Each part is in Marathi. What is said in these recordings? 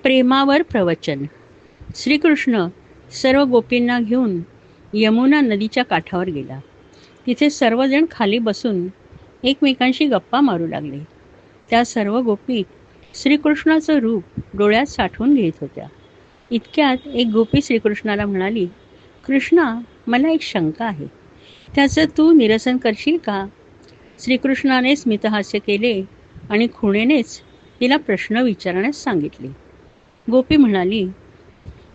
प्रेमावर प्रवचन. श्रीकृष्ण सर्व गोपींना घेऊन यमुना नदीच्या काठावर गेला. तिथे सर्वजण खाली बसून एकमेकांशी गप्पा मारू लागले. त्या सर्व गोपी श्रीकृष्णाचं रूप डोळ्यात साठवून घेत होत्या. इतक्यात एक गोपी श्रीकृष्णाला म्हणाली, कृष्णा, मला एक शंका आहे, त्याचं तू निरसन करशील का? श्रीकृष्णाने स्मितहास्य केले आणि खुणेनेच तिला प्रश्न विचारण्यास सांगितले. गोपी म्हणाली,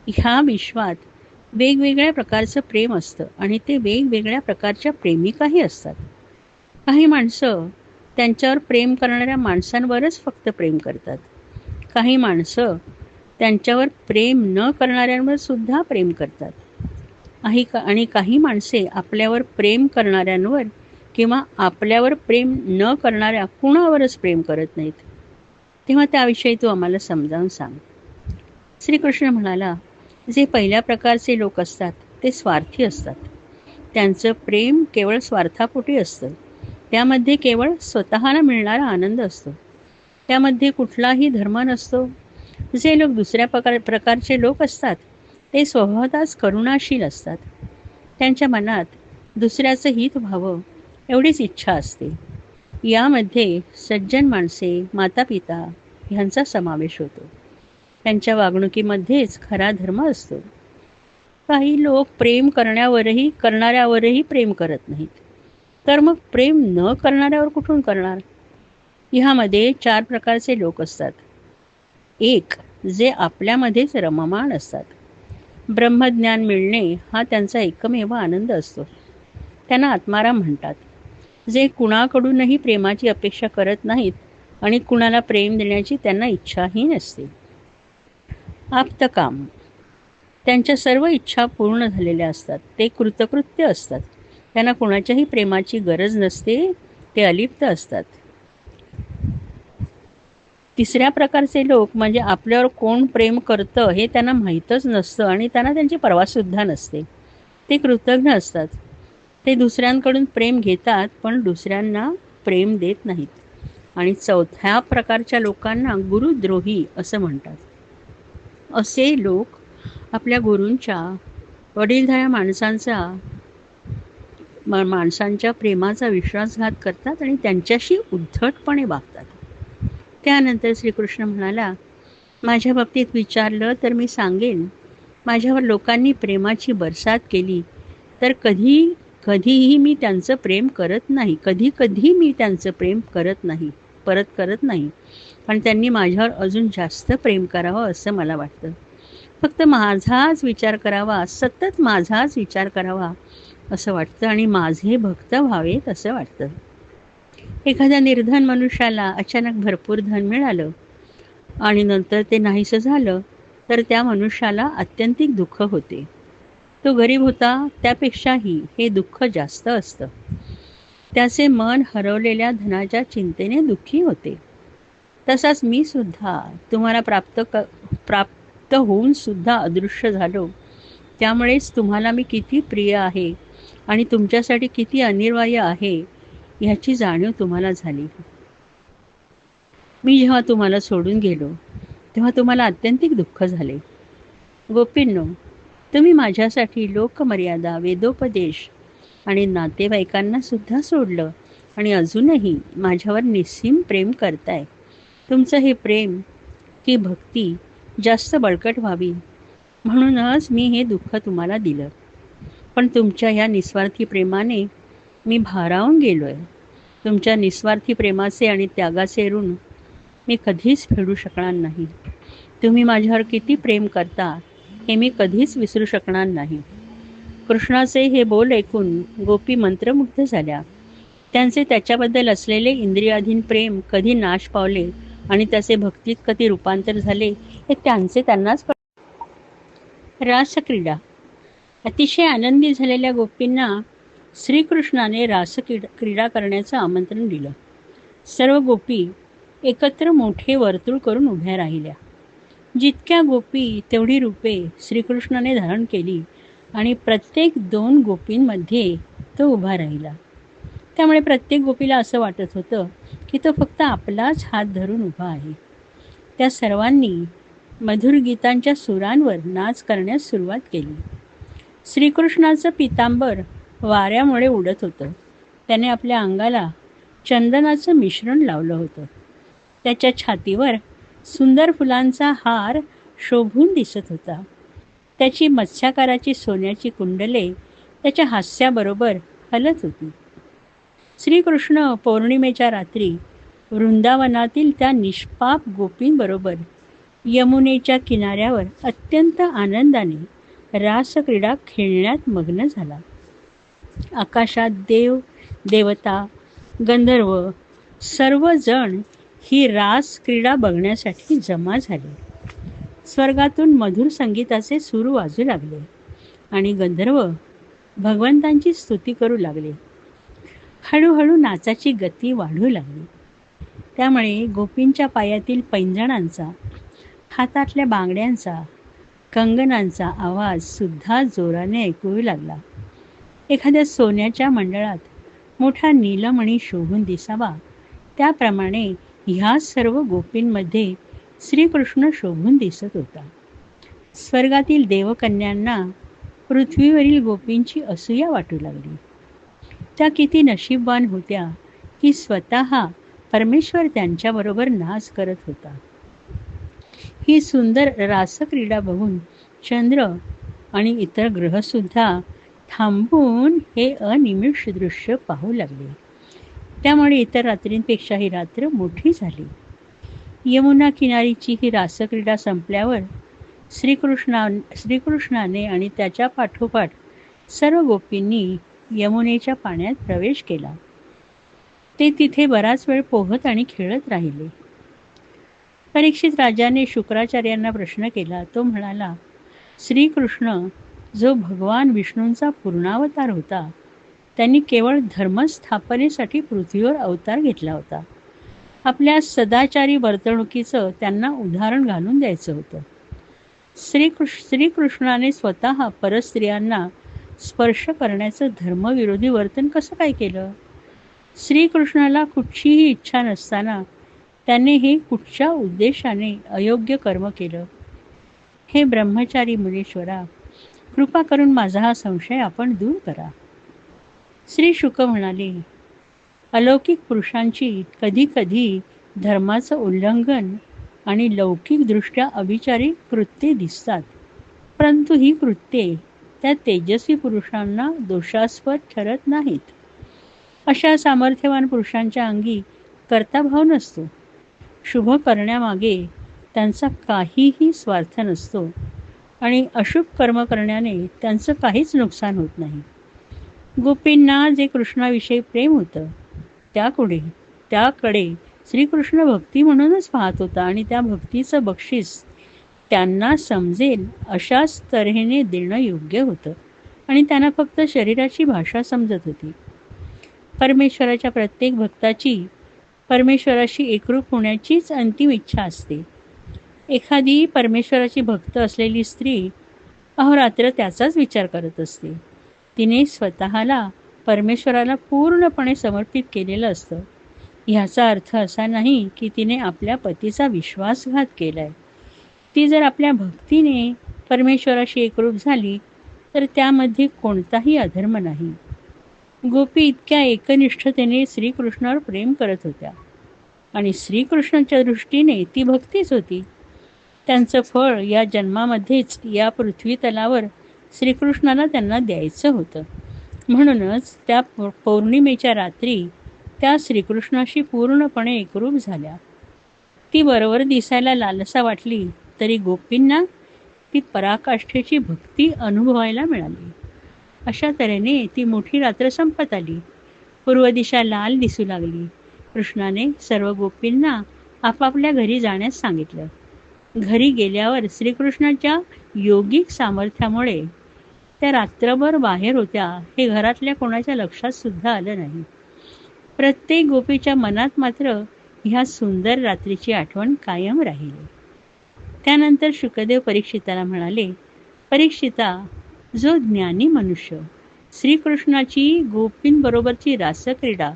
ह्या विश्वात वेगवेगळ्या प्रकारचं प्रेम असतं आणि ते वेगवेगळ्या प्रकारच्या प्रेमिकाही असतात. काही माणसं त्यांच्यावर प्रेम करणाऱ्या माणसांवरच फक्त प्रेम करतात. काही माणसं त्यांच्यावर प्रेम न करणाऱ्यांवर सुद्धा प्रेम करतात. आणि काही माणसे आपल्यावर प्रेम करणाऱ्यांवर किंवा आपल्यावर प्रेम न करणाऱ्या कुणावरच प्रेम करत नाहीत. तेव्हा त्याविषयी तू आम्हाला समजावून सांग. श्रीकृष्ण म्हणाला, जे पहिल्या प्रकारचे लोक असतात ते स्वार्थी असतात. त्यांचं प्रेम केवळ स्वार्थापोटी असतं. त्यामध्ये केवळ स्वतःला मिळणारा आनंद असतो. त्यामध्ये कुठलाही धर्म नसतो. जे लोक दुसऱ्या प्रकारचे लोक असतात ते स्वभावतःच करुणाशील असतात. त्यांच्या मनात दुसऱ्याचं हित व्हावं एवढीच इच्छा असते. यामध्ये सज्जन माणसे, माता पिता ह्यांचा समावेश होतो. त्यांच्या वागणुकीमध्येच खरा धर्म असतो. काही लोक प्रेम करणाऱ्यावरही प्रेम करत नाहीत, तर मग प्रेम न करणाऱ्यावर कुठून करणार? ह्यामध्ये 4 प्रकारचे लोक असतात. एक, जे आपल्यामध्येच रममाण असतात. ब्रह्मज्ञान मिळणे हा त्यांचा एकमेव आनंद असतो. त्यांना आत्माराम म्हणतात. जे कुणाकडूनही प्रेमाची अपेक्षा करत नाहीत आणि कुणाला प्रेम देण्याची त्यांना इच्छाही नसते. आप्तकाम, त्यांच्या सर्व इच्छा पूर्ण झालेल्या असतात. ते कृतकृत्य असतात. त्यांना कुणाच्याही प्रेमाची गरज नसते. ते अलिप्त असतात. तिसऱ्या प्रकारचे लोक म्हणजे आपल्यावर कोण प्रेम करतं हे त्यांना माहीतच नसतं आणि त्यांना त्यांची पर्वासुद्धा नसते. ते कृतज्ञ असतात. ते दुसऱ्यांकडून प्रेम घेतात पण दुसऱ्यांना प्रेम देत नाहीत. आणि चौथ्या प्रकारच्या लोकांना गुरुद्रोही असं म्हणतात. असे लोक आपल्या गुरूंच्या, वडीलधाऱ्या माणसांच्या प्रेमाचा विश्वासघात करतात आणि त्यांच्याशी उद्धटपणे वागतात. त्यानंतर श्रीकृष्ण म्हणाला, माझ्या बाबतीत विचारलं तर मी सांगेन, माझ्यावर लोकांनी प्रेमाची बरसात केली तर कधीही मी त्यांचं प्रेम करत नाही. कधी मी त्यांचं प्रेम परत करत नाही. पण त्यांनी माझ्यावर अजून जास्त प्रेम करावं असं मला वाटतं. फक्त माझाच विचार करावा, सतत माझाच विचार करावा असं वाटतं आणि माझे भक्त व्हावेत असं वाटतं. एखाद्या निर्धन मनुष्याला अचानक भरपूर धन मिळालं आणि नंतर ते नाहीसं झालं तर त्या मनुष्याला अत्यंतिक दुःख होते. तो गरीब होता त्यापेक्षाही हे दुःख जास्त असतं. त्याचे मन हरवलेल्या धनाच्या चिंतेने दुःखी होते. तसाच मी सुद्धा तुम्हाला प्राप्त होऊन सुद्धा अदृश्य झालो. त्यामुळेच तुम्हाला मी किती प्रिय आहे आणि तुमच्यासाठी किती अनिवार्य आहे ह्याची जाणीव तुम्हाला झाली. मी जेव्हा तुम्हाला सोडून गेलो तेव्हा तुम्हाला अत्यंतिक दुःख झाले. गोपींनो, तुम्ही माझ्यासाठी लोकमर्यादा, वेदोपदेश आणि नातेवाईकांना सुद्धा सोडलं आणि अजूनही माझ्यावर निस्सीम प्रेम करताय. तुमचं हे प्रेम की भक्ती जास्त बळकट व्हावी म्हणूनच मी हे दुःख तुम्हाला दिलं. पण तुमच्या ह्या निस्वार्थी प्रेमाने मी भारावून गेलो आहे. तुमच्या निस्वार्थी प्रेमाचे आणि त्यागाचे ऋण मी कधीच फेडू शकणार नाही. तुम्ही माझ्यावर किती प्रेम करता हे मी कधीच विसरू शकणार नाही. कृष्णाचे हे बोल ऐकून गोपी मंत्रमुग्ध झाल्या. त्यांचे त्याच्याबद्दल असलेले इंद्रियाधीन प्रेम कधी नाश पावले आणि त्याचे भक्तीत कधी रूपांतर झाले हे त्यांनाच रासक्रीडा. अतिशय आनंदी झालेल्या गोपींना श्रीकृष्णाने रासक्रीडा करण्याचं आमंत्रण दिलं. सर्व गोपी एकत्र मोठे वर्तुळ करून उभ्या राहिल्या. जितक्या गोपी तेवढी रूपे श्रीकृष्णाने धारण केली आणि प्रत्येक 2 गोपींमध्ये तो उभा राहिला. त्यामुळे प्रत्येक गोपीला असं वाटत होतं की तो फक्त आपलाच हात धरून उभा आहे. त्या सर्वांनी मधुर गीतांच्या सुरांवर नाच करण्यास सुरुवात केली. श्रीकृष्णाचं पितांबर वाऱ्यामुळे उडत होतं. त्याने आपल्या अंगाला चंदनाचं मिश्रण लावलं होतं. त्याच्या छातीवर सुंदर फुलांचा हार शोभून दिसत होता. त्याची मत्स्याकाराची सोन्याची कुंडले त्याच्या हास्याबरोबर हलत होती. श्रीकृष्ण पौर्णिमेच्या रात्री वृंदावनातील त्या निष्पाप गोपींबरोबर यमुनेच्या किनाऱ्यावर अत्यंत आनंदाने रासक्रीडा खेळण्यात मग्न झाला. आकाशात देव, देवता, गंधर्व सर्वजण ही रास क्रीडा बघण्यासाठी जमा झाले. स्वर्गातून मधुर संगीताचे सूर वाजू लागले आणि गंधर्व भगवंतांची स्तुती करू लागले. हळूहळू नाचाची गती वाढू लागली. त्यामुळे गोपींच्या पायातील पैंजणांचा, हातातल्या बांगड्यांचा, कंगनांचा आवाज सुद्धा जोराने ऐकू लागला. एखाद्या सोन्याच्या मंडळात मोठा नीलमणी शोभून दिसावा त्याप्रमाणे ह्या सर्व गोपींमध्ये श्रीकृष्ण शोभून दिसत होता. स्वर्गातील देवकन्यांना पृथ्वीवरील गोपींची असूया वाटू लागली. त्या किती नशीबवान होत्या की स्वतः परमेश्वर त्यांच्याबरोबर नाच करत होता. ही सुंदर रासक्रीडा बघून चंद्र आणि इतर ग्रहसुद्धा थांबून हे अनिमिष दृश्य पाहू लागले. त्यामुळे इतर रात्रींपेक्षा ही रात्र मोठी झाली. यमुना किनारीची ही रासक्रीडा संपल्यावर श्रीकृष्णाने आणि त्याच्या पाठोपाठ सर्व गोपींनी यमुनेच्या पाण्यात प्रवेश केला. ते तिथे बराच वेळ पोहत आणि खेळत राहिले. परीक्षित राजाने शुक्राचार्यांना प्रश्न केला. तो म्हणाला, श्रीकृष्ण जो भगवान विष्णूंचा पूर्णावतार होता, त्यांनी केवळ धर्मस्थापनेसाठी पृथ्वीवर अवतार घेतला होता. आपल्या सदाचारी वर्तणुकीचं त्यांना उदाहरण घालून द्यायचं होतं. श्रीकृष्णाने स्वतः परस्त्रियांना स्पर्श करण्याचं धर्मविरोधी वर्तन कसं काय केलं? श्रीकृष्णाला कुठचीही इच्छा नसताना त्याने हे कुठच्या उद्देशाने अयोग्य कर्म केलं? हे ब्रह्मचारी मुनीश्वरा, कृपा करून माझा हा संशय आपण दूर करा. श्री शुक म्हणाले, अलौकिक पुरुषांची कधी कधी धर्माचं उल्लंघन आणि लौकिकदृष्ट्या अविचारी कृत्ये दिसतात, परंतु ही कृत्ये त्या तेजस्वी पुरुषांना दोषास्पद ठरत नाहीत. अशा सामर्थ्यवान पुरुषांच्या अंगी कर्ताभाव नसतो. शुभ करण्यामागे त्यांचा काहीही स्वार्थ नसतो आणि अशुभ कर्म करण्याने त्यांचं काहीच नुकसान होत नाही. गोपींना जे कृष्णाविषयी प्रेम होतं त्याकडे श्रीकृष्ण भक्ती म्हणूनच पाहत होता आणि त्या भक्तीचं बक्षीस त्यांना समजेल अशाच तऱ्हेने देणं योग्य होतं आणि त्यांना फक्त शरीराची भाषा समजत होती. परमेश्वराच्या प्रत्येक भक्ताची परमेश्वराशी एकरूप होण्याचीच अंतिम इच्छा असते. एखादी परमेश्वराची भक्त असलेली स्त्री अहोरात्र त्याचाच विचार करत असते. तिने स्वतःला परमेश्वराला पूर्णपणे समर्पित केलेलं असतं. ह्याचा अर्थ असा नाही की तिने आपल्या पतीचा विश्वासघात केलाय. ती जर आपल्या भक्तीने परमेश्वराशी एकरूप झाली तर त्यामध्ये कोणताही अधर्म नाही. गोपी इतक्या एकनिष्ठतेने श्रीकृष्णावर प्रेम करत होत्या आणि श्रीकृष्णाच्या दृष्टीने ती भक्तीच होती. त्यांचं फळ या जन्मामध्येच या पृथ्वी तलावर श्रीकृष्णाला त्यांना द्यायचं होतं. म्हणूनच त्या पौर्णिमेच्या रात्री त्या श्रीकृष्णाशी पूर्णपणे एकरूप झाल्या. ती बरोबर दिसायला लालसा वाटली तरी गोपींना ती पराकाष्ठेची भक्ती अनुभवायला मिळाली. अशा तऱ्हेने ती मोठी रात्र संपत आली. पूर्व दिशा लाल दिसू लागली. कृष्णाने सर्व गोपींना आपापल्या घरी जाण्यास सांगितलं. घरी गेल्यावर श्रीकृष्णाच्या योगिक सामर्थ्यामुळे त्या रात्रभर बाहेर होत्या हे घरातल्या कोणाच्या लक्षात सुद्धा आलं नाही. प्रत्येक गोपीच्या मनात मात्र ह्या सुंदर रात्रीची आठवण कायम राहिली. त्यानंतर शुकदेव परीक्षिताला म्हणाले, परीक्षिता, जो ज्ञानी मनुष्य श्रीकृष्णाची गोपींबरोबरची रासक्रीडा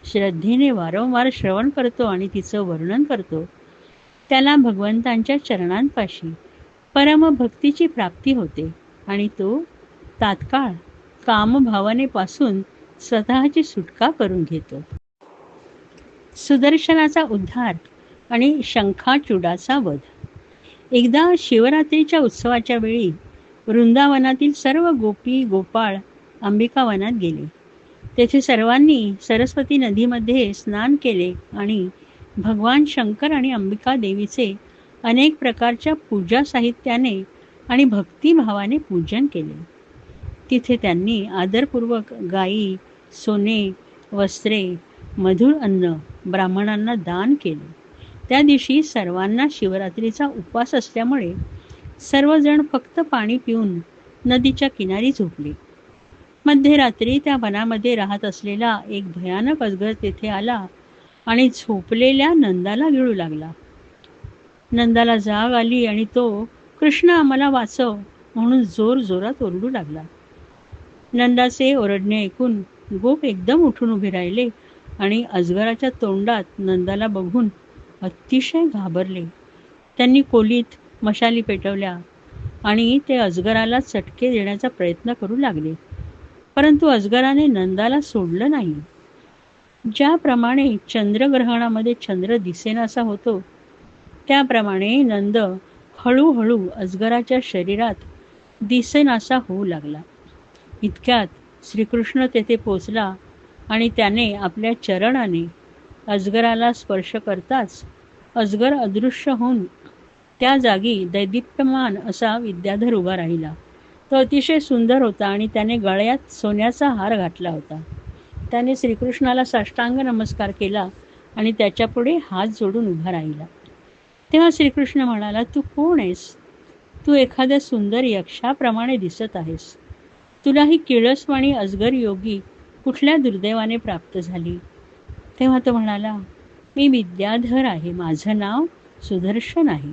श्रद्धेने वारंवार श्रवण करतो आणि तिचं वर्णन करतो, त्याला भगवंतांच्या चरणांपाशी परमभक्तीची प्राप्ती होते आणि तो तात्काळ कामभावनेपासून स्वतःची सुटका करून घेतो. सुदर्शनाचा उद्धार आणि शंखाचूडाचा वध. एकदा शिवरात्रीच्या उत्सवाच्या वेळी वृंदावनातील सर्व गोपी गोपाळ अंबिकावनात गेले. तेथे सर्वांनी सरस्वती नदीमध्ये स्नान केले आणि भगवान शंकर आणि अंबिका देवीचे अनेक प्रकारच्या पूजा साहित्याने आणि भक्तिभावाने पूजन केले. तिथे त्यांनी आदरपूर्वक गायी, सोने, वस्त्रे, मधुर अन्न ब्राह्मणांना दान केले. त्या दिवशी सर्वांना शिवरात्रीचा उपवास असल्यामुळे सर्वजण फक्त पाणी पिऊन नदीच्या किनारी झोपले. मध्यरात्री त्या वनामध्ये राहत असलेला एक भयानक अजगर तेथे आला आणि झोपलेल्या नंदाला गिळू लागला. नंदाला जाग आली आणि तो कृष्ण आम्हाला वाचव म्हणून जोर जोरात ओरडू लागला. नंदाचे ओरडणे ऐकून गोप एकदम उठून उभे राहिले आणि अजगराच्या तोंडात नंदाला बघून अतिशय घाबरले. त्यांनी खोलीत मशाली पेटवल्या आणि ते अजगराला चटके देण्याचा प्रयत्न करू लागले, परंतु अजगराने नंदाला सोडलं नाही. ज्याप्रमाणे चंद्रग्रहणामध्ये चंद्र दिसेनासा होतो त्याप्रमाणे नंद हळूहळू अजगराच्या शरीरात दिसेनासा होऊ लागला. इतक्यात श्रीकृष्ण तेथे पोचला आणि त्याने आपल्या चरणाने अजगराला स्पर्श करताच अजगर अदृश्य होऊन त्या जागी दैदिप्यमान असा विद्याधर उभा राहिला. तो अतिशय सुंदर होता आणि त्याने गळ्यात सोन्याचा हार घातला होता. त्याने श्रीकृष्णाला साष्टांग नमस्कार केला आणि त्याच्यापुढे हात जोडून उभा राहिला. तेव्हा श्रीकृष्ण म्हणाला, तू कोण आहेस? तू एखाद्या सुंदर यक्षाप्रमाणे दिसत आहेस. तुला ही किळसवाणी अजगर योगी कुठल्या दुर्दैवाने प्राप्त झाली? तेव्हा तो म्हणाला, मी विद्याधर आहे. माझं नाव सुदर्शन आहे.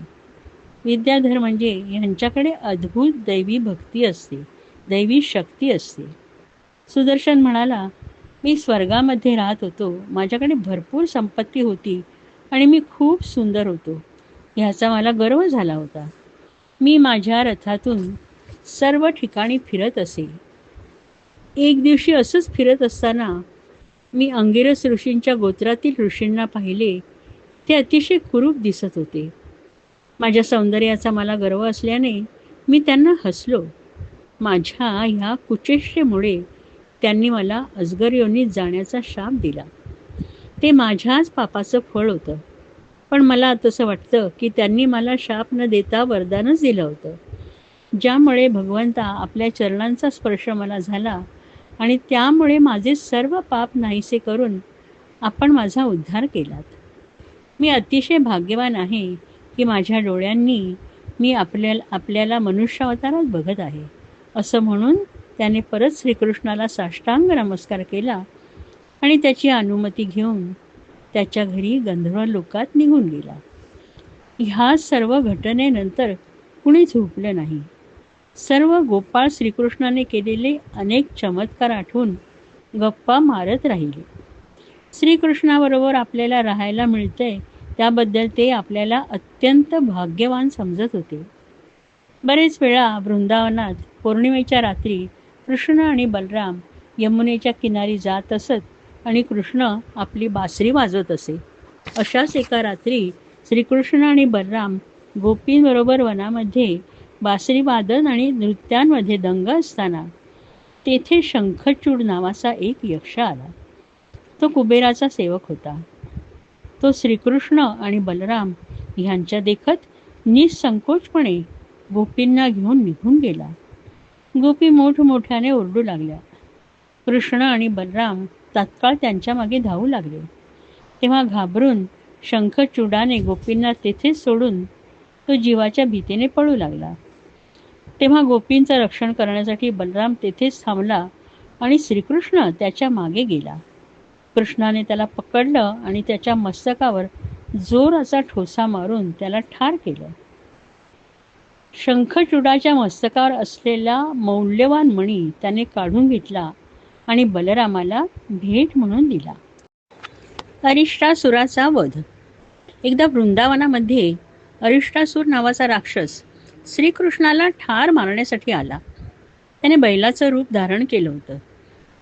विद्याधर म्हणजे यांच्याकडे अद्भुत दैवी भक्ती असते, दैवी शक्ती असते. सुदर्शन म्हणाला, मी स्वर्गामध्ये राहत होतो. माझ्याकडे भरपूर संपत्ती होती आणि मी खूप सुंदर होतो. ह्याचा मला गर्व झाला होता. मी माझ्या रथातून सर्व ठिकाणी फिरत असे. एक दिवशी असंच फिरत असताना मी अंगिरस ऋषींच्या गोत्रातील ऋषींना पाहिले. ते अतिशय कुरूप दिसत होते. माझ्या सौंदर्याचा मला गर्व असल्याने मी त्यांना हसलो. माझ्या ह्या कुचेष्टेमुळे त्यांनी मला अजगर योनीत जाण्याचा शाप दिला. ते माझ्याच पापाचं फळ होतं. पण मला तसं वाटतं की त्यांनी मला शाप न देता वरदानच दिलं होतं, ज्यामुळे भगवंता आपल्या चरणांचा स्पर्श मला झाला आणि त्यामुळे माझे सर्व पाप नाहीसे करून आपण माझा उद्धार केलात. मी अतिशय भाग्यवान आहे की माझ्या डोळ्यांनी मी आपल्याला मनुष्यावतारात बघत आहे. असं म्हणून त्याने परत श्रीकृष्णाला साष्टांग नमस्कार केला आणि त्याची अनुमती घेऊन त्याच्या घरी गंधर्व लोकात निघून गेला. ह्या सर्व घटनेनंतर कुणी झोपलं नाही. सर्व गोपाळ श्रीकृष्णाने केलेले अनेक चमत्कार आठवून गप्पा मारत राहिले. श्रीकृष्णाबरोबर आपल्याला राहायला मिळतंय त्याबद्दल ते आपल्याला अत्यंत भाग्यवान समजत होते. बरेच वेळा वृंदावनात पौर्णिमेच्या रात्री कृष्ण आणि बलराम यमुनेच्या किनारी जात असत आणि कृष्ण आपली बासरी वाजवत असे. अशाच एका रात्री श्रीकृष्ण आणि बलराम गोपींबरोबर वनामध्ये बासरी वादन आणि नृत्यांमध्ये दंग असताना तेथे शंखचूड नावाचा एक यक्ष आला. तो कुबेराचा सेवक होता. तो श्रीकृष्ण आणि बलराम ह्यांच्या देखत निसंकोचपणे गोपींना घेऊन निघून गेला. गोपी मोठमोठ्याने ओरडू लागल्या. कृष्ण आणि बलराम तात्काळ त्यांच्या मागे धावू लागले. तेव्हा घाबरून शंखचूडाने गोपींना तेथेच सोडून तो जीवाच्या भीतीने पळू लागला. तेव्हा गोपींचं रक्षण करण्यासाठी बलराम तेथेच थांबला आणि श्रीकृष्ण त्याच्या मागे गेला. कृष्णाने त्याला पकडलं आणि त्याच्या मस्तकावर जोराचा ठोसा मारून त्याला ठार केलं. शंखचूडाच्या मस्तकावर असलेला मौल्यवान मणी त्याने काढून घेतला आणि बलरामाला भेट म्हणून दिला. अरिष्टासुराचा वध. एकदा वृंदावनामध्ये अरिष्टासूर नावाचा राक्षस श्रीकृष्णाला ठार मारण्यासाठी आला. त्याने बैलाचं रूप धारण केलं होतं.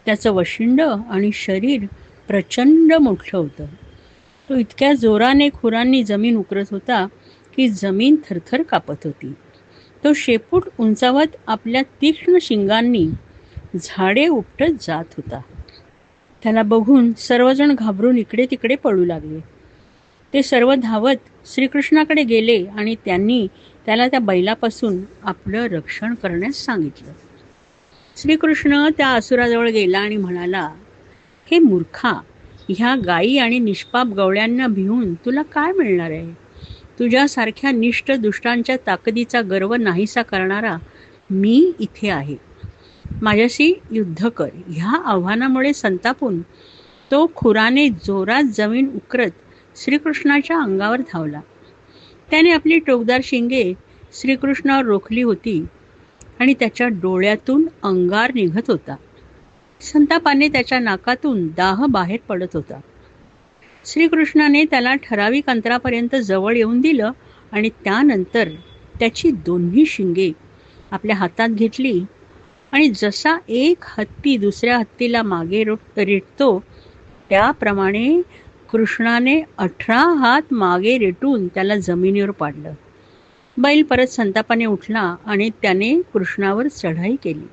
त्याचं वशिंड आणि शरीर प्रचंड मोठं होतं. तो इतक्या जोराने खुरांनी जमीन उकरत होता की जमीन थरथर कापत होती. तो शेपूट उंचावत आपल्या तीक्ष्ण शिंगांनी झाडे उपटत जात होता. त्याला बघून सर्वजण घाबरून इकडे तिकडे पळू लागले. ते सर्व धावत श्रीकृष्णाकडे गेले आणि त्यांनी त्याला त्या बैलापासून आपलं रक्षण करण्यास सांगितलं. श्रीकृष्ण त्या असुराजवळ गेला आणि म्हणाला, हे मूर्खा, ह्या गायी आणि निष्पाप गवळ्यांना भिवून तुला काय मिळणार आहे? तुझ्यासारख्या निष्ठ दुष्टांच्या ताकदीचा गर्व नाहीसा करणारा मी इथे आहे. माझ्याशी युद्ध कर. ह्या आव्हानामुळे संतापून तो खुराने जोरात जमीन उकरत श्रीकृष्णाच्या अंगावर धावला. त्याने आपली टोकदार शिंगे श्रीकृष्णावर रोखली होती आणि त्याच्या डोळ्यातून अंगार निघत होता. संतापाने त्याच्या नाकातून दाह बाहेर पडत होता. श्रीकृष्णाने त्याला ठराविक अंतरापर्यंत जवळ येऊन दिलं आणि त्यानंतर त्याची दोन्ही शिंगे आपल्या हातात घेतली आणि जसा एक हत्ती दुसऱ्या हत्तीला मागे रेटतो त्याप्रमाणे कृष्णाने 18 हात मागे रेटून त्याला जमिनीवर पाडलं. बैल परत संतापाने उठला आणि त्याने कृष्णावर चढाई केली.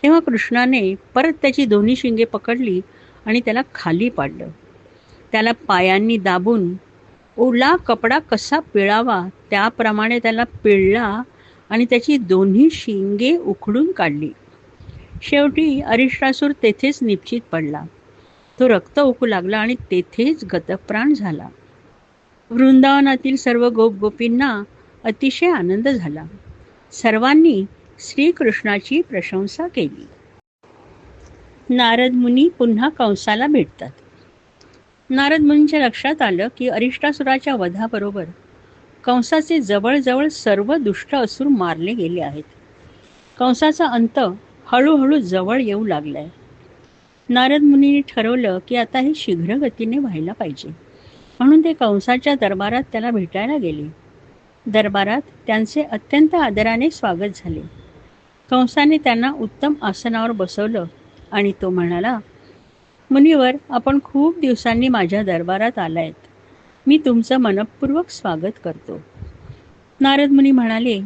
तेव्हा कृष्णाने परत त्याची दोन्ही शिंगे पकडली आणि त्याला खाली पाडलं. त्याला पायांनी दाबून ओला कपडा कसा पिळावा त्याप्रमाणे त्याला पिळला आणि त्याची दोन्ही शिंगे उखडून काढली. शेवटी अरिष्टासूर तेथेच निपचित पडला. तो रक्त ओकू लागला आणि तेथेच गतप्राण झाला. वृंदावनातील सर्व गोपगोपींना अतिशय आनंद झाला. सर्वांनी श्रीकृष्णाची प्रशंसा केली. नारद मुनी पुन्हा कंसाला भेटतात. नारद मुनींच्या लक्षात आलं की अरिष्टासुराच्या वधाबरोबर कंसाचे जवळजवळ सर्व दुष्ट असुर मारले गेले आहेत. कंसाचा अंत हळूहळू जवळ येऊ लागलाय. नारद मुनींनी ठरवलं की आता हे शीघ्र गतीने व्हायला पाहिजे, म्हणून ते कंसाच्या दरबारात त्याला भेटायला गेले. दरबारात त्यांचे अत्यंत आदराने स्वागत झाले. कंसाने त्यांना उत्तम आसनावर बसवलं आणि तो म्हणाला, मुनिवर, आपण खूप दिवसांनी माझ्या दरबारात आलायत. मी तुमचं मनःपूर्वक स्वागत करतो. नारद मुनी म्हणाले,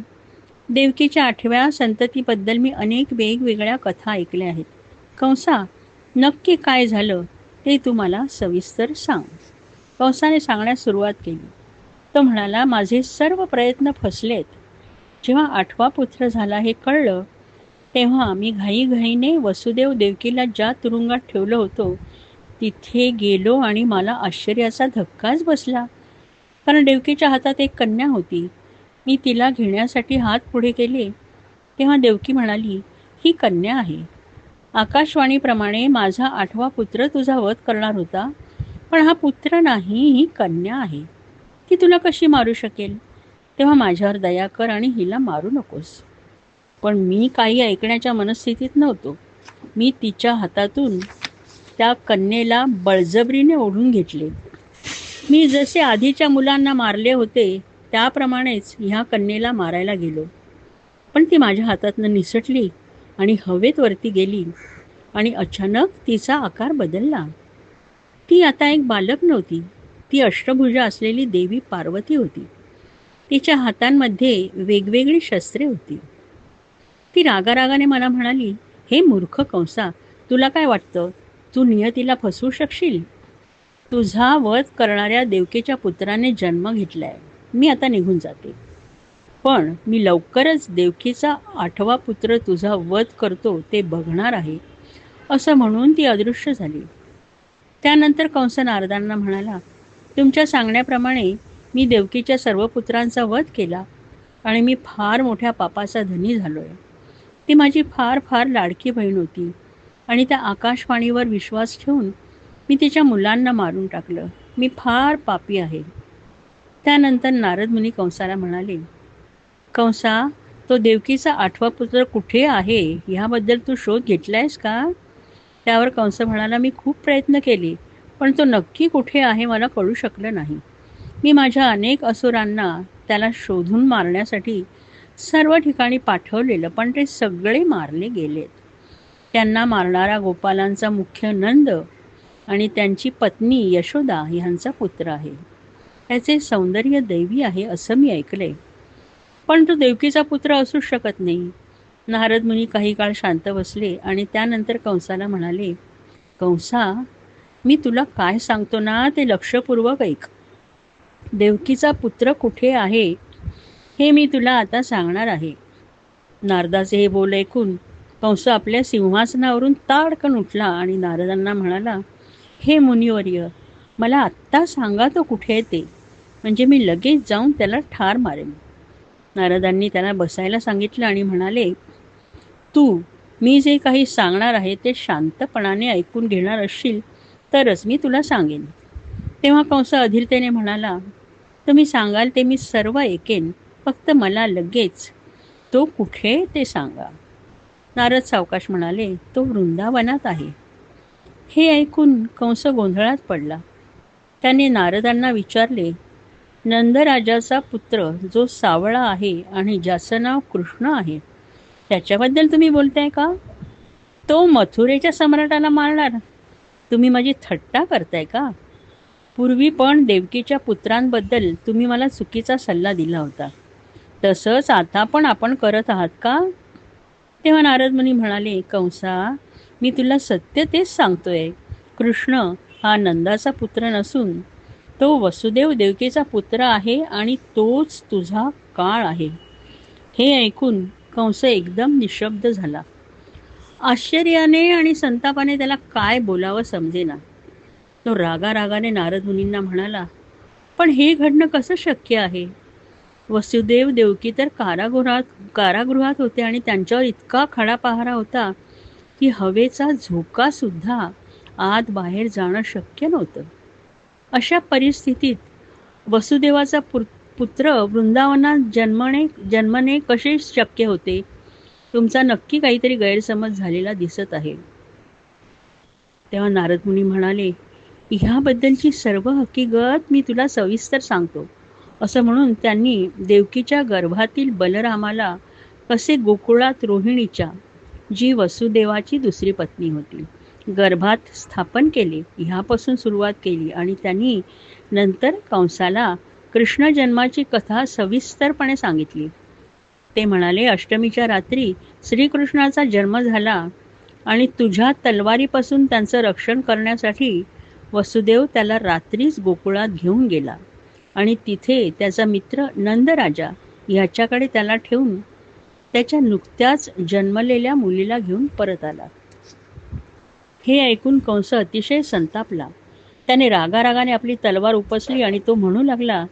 देवकीच्या 8व्या संततीबद्दल मी अनेक वेगवेगळ्या कथा ऐकल्या आहेत. कंसा, नक्की काय झालं ते तू मला सविस्तर सांग. कंसाने सांगण्यास सुरुवात केली. तो म्हणाला, माझे सर्व प्रयत्न फसलेत. जेव्हा 8वा पुत्र झाला हे कळलं तेव्हा मी घाईघाईने वसुदेव देवकीला ज्या तुरुंगात ठेवलं होतं तिथे गेलो आणि मला आश्चर्याचा धक्काच बसला. कारण देवकीच्या हातात एक कन्या होती. मी तिला घेण्यासाठी हात पुढे केले तेव्हा देवकी म्हणाली, ही कन्या आहे. आकाशवाणीप्रमाणे माझा 8वा पुत्र तुझा वध करणार होता, पण हा पुत्र नाही, ही कन्या आहे. ती तुला कशी मारू शकेल? तेव्हा माझ्यावर दया कर आणि हिला मारू नकोस. पण मी काही ऐकण्याच्या मनस्थितीत नव्हतो. मी तिच्या हातातून त्या कन्येला बळजबरीने ओढून घेतले. मी जसे आधीच्या मुलांना मारले होते त्याप्रमाणेच ह्या कन्येला मारायला गेलो, पण ती माझ्या हातातनं निसटली आणि हवेत वरती गेली आणि अचानक तिचा आकार बदलला. ती आता एक बालक नव्हती, ती अष्टभुजा असलेली देवी पार्वती होती. तिच्या हातांमध्ये वेगवेगळी शस्त्रे होती. ती रागारागाने मला म्हणाली, हे मूर्ख कंसा, तुला काय वाटतं, तू नियतीला फसवू शकशील? तुझा वध करणाऱ्या देवकीच्या पुत्राने जन्म घेतलाय. मी आता निघून जाते, पण मी लवकरच देवकीचा 8वा पुत्र तुझा वध करतो ते बघणार आहे. असं म्हणून ती अदृश्य झाली. त्यानंतर कंस नारदांना म्हणाला, तुमच्या सांगण्याप्रमाणे मी देवकीच्या सर्व पुत्रांचा वध केला आणि मी फार मोठ्या पापाचा धनी झालोय. ती माझी फार फार लाडकी बहीण होती आणि त्या आकाशवाणीवर विश्वास ठेवून मी तिच्या मुलांना मारून टाकलं. मी फार पापी आहे. त्यानंतर नारद मुनी कंसाला म्हणाले, कंसा, तो देवकीचा 8वा पुत्र कुठे आहे ह्याबद्दल तू शोध घेतलायस का? त्यावर कंस म्हणाला, मी खूप प्रयत्न केले, पण तो नक्की कुठे आहे मला कळू शकलं नाही. मी माझ्या अनेक असुरांना त्याला शोधून मारण्यासाठी सर्व ठिकाणी पाठवलेलं, पण ते सगळे मारले गेलेत. त्यांना मारणारा गोपालांचा मुख्य नंद आणि त्यांची पत्नी यशोदा ह्यांचा पुत्र आहे. त्याचे सौंदर्य दैवी आहे असं मी ऐकले, पण तो देवकीचा पुत्र असू शकत नाही. नारद मुनी काही काळ शांत बसले आणि त्यानंतर कंसाला म्हणाले, कंसा, मी तुला काय सांगतो ना ते लक्षपूर्वक ऐक. देवकीचा पुत्र कुठे आहे हे मी तुला आता सांगणार आहे. नारदाचे हे बोल ऐकून कंस आपल्या सिंहासनावरून ताडकन उठला आणि नारदांना म्हणाला, हे मुनिवर्य, मला आत्ता सांगा तो कुठे येते, म्हणजे मी लगेच जाऊन त्याला ठार मारेन. नारदांनी त्याला बसायला सांगितलं आणि म्हणाले, तू मी जे काही सांगणार आहे ते शांतपणाने ऐकून घेणार असशील तरच मी तुला सांगेन. तेव्हा कंस अधीरतेने म्हणाला, तुम्ही सांगाल ते मी सर्व ऐकेन, फक्त मला लगेच तो कुठे ते सांगा. नारद सावकाश म्हणाले, तो वृंदावनात आहे. हे ऐकून कंस गोंधळात पडला. त्याने नारदांना विचारले, नंदराजाचा पुत्र जो सावळा आहे आणि ज्याचं नाव कृष्ण आहे, त्याच्याबद्दल तुम्ही बोलताय का? तो मथुरेच्या सम्राटाला मारणार? तुम्ही माझी थट्टा करताय का? पूर्वी पण देवकीच्या पुत्रांबद्दल तुम्ही मला चुकीचा सल्ला दिला होता, तसंच आता पण आपण करत आहात का? तेव्हा नारद मुनी म्हणाले, कंसा, मी तुला सत्य तेच सांगतोय. कृष्ण हा नंदाचा पुत्र नसून तो वसुदेव देवकीचा पुत्र आहे आणि तोच तुझा काळ आहे. हे ऐकून कंस एकदम निशब्द झाला. आश्चर्याने आणि संतापाने त्याला काय बोलावं समजेना. तो रागारागाने नारद मुनींना म्हणाला, पण हे घडणं कसं शक्य आहे? वसुदेव देवकी तर कारागृहात होते आणि त्यांच्यावर इतका खडा पहारा होता की हवेचा झोका सुद्धा आत बाहेर जाणं शक्य नव्हतं. अशा परिस्थितीत वसुदेवाचा पुत्र वृंदावनात जन्मणे कसे शक्य होते? तुमचा नक्की काहीतरी गैरसमज झालेला दिसत आहे. तेव्हा नारद मुनी म्हणाले, ह्याबद्दलची सर्व हकीकत मी तुला सविस्तर सांगतो. असं म्हणून त्यांनी देवकीच्या गर्भातील बलरामाला कसे गोकुळात रोहिणीच्या, जी वसुदेवाची दुसरी पत्नी होती, गर्भात स्थापन केले ह्यापासून सुरुवात केली आणि त्यांनी नंतर कंसाला कृष्ण जन्माची कथा सविस्तरपणे सांगितली. ते म्हणाले, अष्टमीच्या रात्री श्रीकृष्णाचा जन्म झाला आणि तुझ्या तलवारीपासून त्यांचं रक्षण करण्यासाठी वसुदेव त्याला रात्रीच गोकुळात घेऊन गेला आणि तिथे त्याचा मित्र नंदराजा ह्याच्याकडे त्याला ठेवून त्याच्या नुकत्याच जन्मलेल्या मुलीला घेऊन परत आला. हे ऐकून कंस अतिशय संतापला. त्याने रागारागाने आपली तलवार उपसली आणि तो म्हणू लागला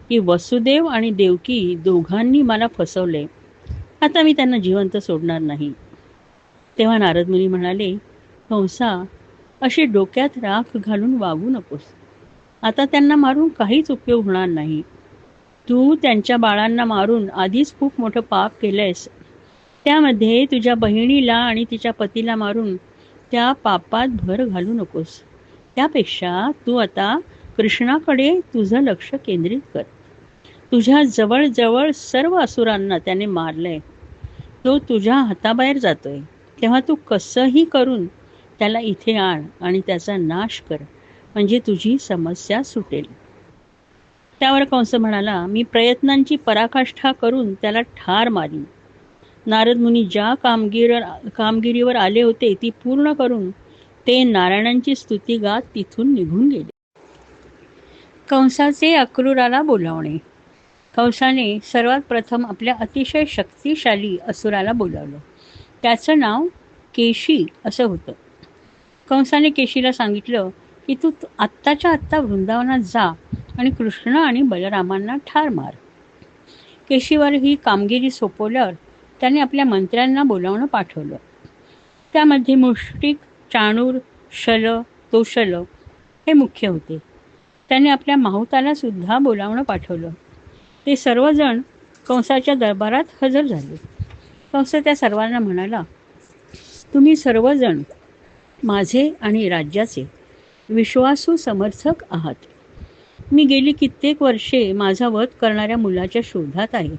की वसुदेव आणि देवकी दोघांनी मला फसवले. आता मी त्यांना जिवंत सोडणार नाही. तेव्हा नारद मुनी म्हणाले, कंसा, अशी डोक्यात राख घालून वागू नकोस. आता त्यांना मारून काहीच उपयोग होणार नाही. तू त्यांच्या बाळांना मारून आधीच खूप मोठं पाप केलंयस. त्यामध्ये तुझ्या बहिणीला आणि तिच्या पतीला मारून त्या पापात भर घालू नकोस. त्यापेक्षा तू आता कृष्णाकडे तुझं लक्ष केंद्रित कर. तुझ्या जवळजवळ सर्व असुरांना त्याने मारलंय. तो तुझ्या हाताबाहेर जातोय. तेव्हा तू कसंही करून त्याला इथे आण आणि त्याचा नाश कर, म्हणजे तुझी समस्या सुटेल. त्यावर कंस म्हणाला, मी प्रयत्नांची पराकाष्ठा करून त्याला ठार मारीन. नारद मुनी ज्या कामगिरीवर आले होते ती पूर्ण करून ते नारायणांची स्तुती गात तिथून निघून गेले. कंसाचे अक्रूराला बोलावणे. कंसाने सर्वात प्रथम आपल्या अतिशय शक्तिशाली असुराला बोलावलं. त्याचं नाव केशी असं होतं. कंसाने केशीला सांगितलं की तू आत्ताच्या आत्ता वृंदावनात जा आणि कृष्ण आणि बलरामांना ठार मार. केशीवर ही कामगिरी सोपवल्यावर त्याने आपल्या मंत्र्यांना बोलावणं पाठवलं. त्यामध्ये मुष्टिक, चाणूर, शल, तोशल हे मुख्य होते. त्याने आपल्या माहुताला सुद्धा बोलावणं पाठवलं. ते सर्वजण कंसाच्या दरबारात हजर झाले. कंस त्या सर्वांना म्हणाला, तुम्ही सर्वजण माझे आणि राज्याचे विश्वासू समर्थक आहात. मी गेली कित्येक वर्षे माझा वध करणाऱ्या मुलाच्या शोधात आहे.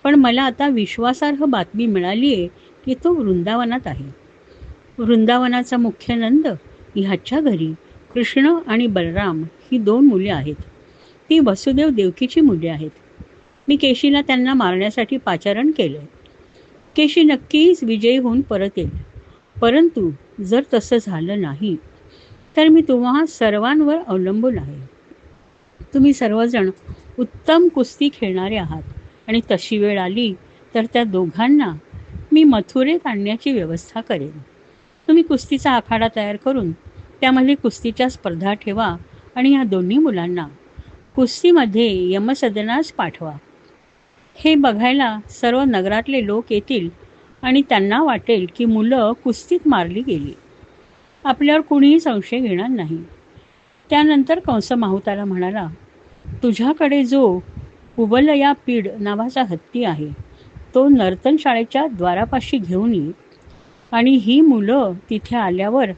पण मला आता विश्वासार्ह बातमी मिळाली आहे की तो वृंदावनात आहे. वृंदावनाचा मुख्य नंद ह्याच्या घरी कृष्ण आणि बलराम ही 2 मुले आहेत. ती वसुदेव देवकीची मुले आहेत. मी केशीला त्यांना मारण्यासाठी पाचारण केलंय. केशी नक्कीच विजयी होऊन परत येईल. परंतु जर तसं झालं नाही तर मी तुम्हा सर्वांवर अवलंबून आहे. तुम्ही सर्वजण उत्तम कुस्ती खेळणारे आहात आणि तशी वेळ आली तर त्या दोघांना मी मथुरेत आणण्याची व्यवस्था करेन. तुम्ही कुस्तीचा आखाडा तयार करून त्यामध्ये कुस्तीच्या स्पर्धा ठेवा आणि या दोन्ही मुलांना कुस्तीमध्ये यमसदनास पाठवा. हे बघायला सर्व नगरातले लोक येतील आणि त्यांना वाटेल की मुलं कुस्तीत मारली गेली. आपल्यावर कुणीही संशय घेणार नाही. त्यानंतर कंस माहुताला म्हणाला, तुझ्याकडे जो कुवलया पीड नावाचा हत्ती आहे तो नर्तन शाळेच्या द्वारापाशी घेऊन ये आणि ही मुलं तिथे आल्यावर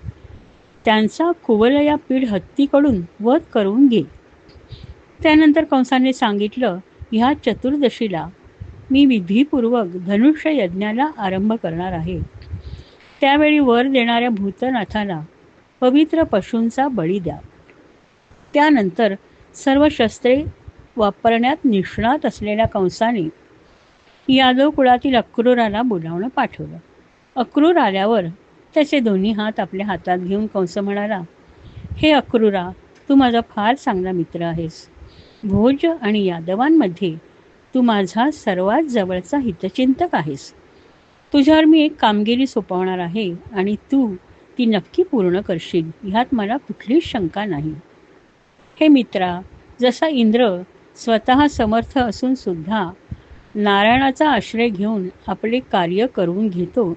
त्यांचा कुवलया पीड हत्तीकडून वध करून घे. त्यानंतर कंसाने सांगितलं, ह्या चतुर्दशीला मी विधीपूर्वक धनुष्य यज्ञाला आरंभ करणार आहे. त्यावेळी वर देणाऱ्या भूतनाथाला पवित्र पशूंचा बळी द्या. त्यानंतर सर्व शस्त्रे वापरण्यात निष्णात असलेल्या कंसाने यादव कुळातील अक्रूराला बोलावणं पाठवलं. अक्रूर आल्यावर त्याचे दोन्ही हात आपल्या हातात घेऊन कंस म्हणाला, हे अक्रूरा, तू माझा फार चांगला मित्र आहेस. भोज आणि यादवांमध्ये तू माझा सर्वात जवळचा हितचिंतक आहेस. तुझ्यावर मी एक कामगिरी सोपवणार आहे आणि तू ती नक्की पूर्ण करशील, ह्यात मला कुठलीच शंका नाही. हे मित्रा, जसा इंद्र स्वतः समर्थ असून सुद्धा नारायणाचा आश्रय घेऊन आपले कार्य करून घेतो,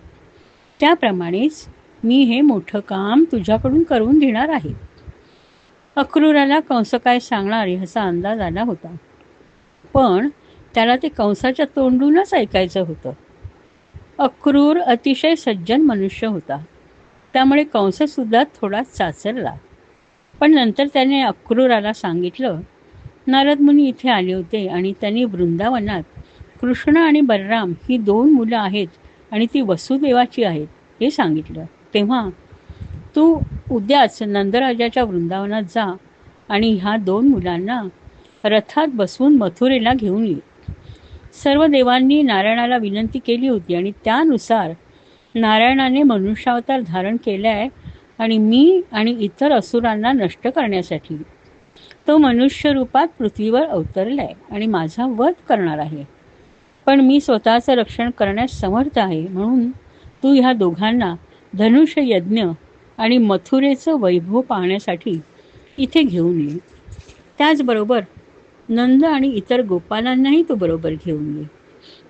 त्याप्रमाणेच मी हे मोठं काम तुझ्याकडून करून घेणार आहे. अक्रूराला कंस काय सांगणार ह्याचा अंदाज आला होता, पण त्याला ते कंसाच्या तोंडूनच ऐकायचं होतं. अक्रूर अतिशय सज्जन मनुष्य होता, त्यामुळे कंससुद्धा थोडा चाचरला. पण नंतर त्याने अक्रूराला सांगितलं, नारद मुनी इथे आले होते आणि त्यांनी वृंदावनात कृष्ण आणि बलराम ही 2 मुलं आहेत आणि ती वसुदेवाची आहेत हे सांगितलं. तेव्हा तू उद्याच नंदराजाच्या वृंदावनात जा आणि ह्या 2 मुलांना रथात बसवून मथुरेला घेऊन ये. सर्व देवांनी नारायणाला विनंती केली होती आणि त्यानुसार नारायणाने मनुष्यावतार धारण केला आहे आणि मी आणि इतर असुरांना नष्ट करण्यासाठी तो मनुष्य रूपात पृथ्वीवर अवतरलाय आणि माझा वध करणार आहे. पण मी स्वतःचं रक्षण करण्यास समर्थ आहे, म्हणून तू ह्या दोघांना धनुष्य यज्ञ आणि मथुरेचं वैभव पाहण्यासाठी इथे घेऊन ये. त्याचबरोबर नंद आणि इतर गोपालांनाही तू बरोबर घेऊन ये.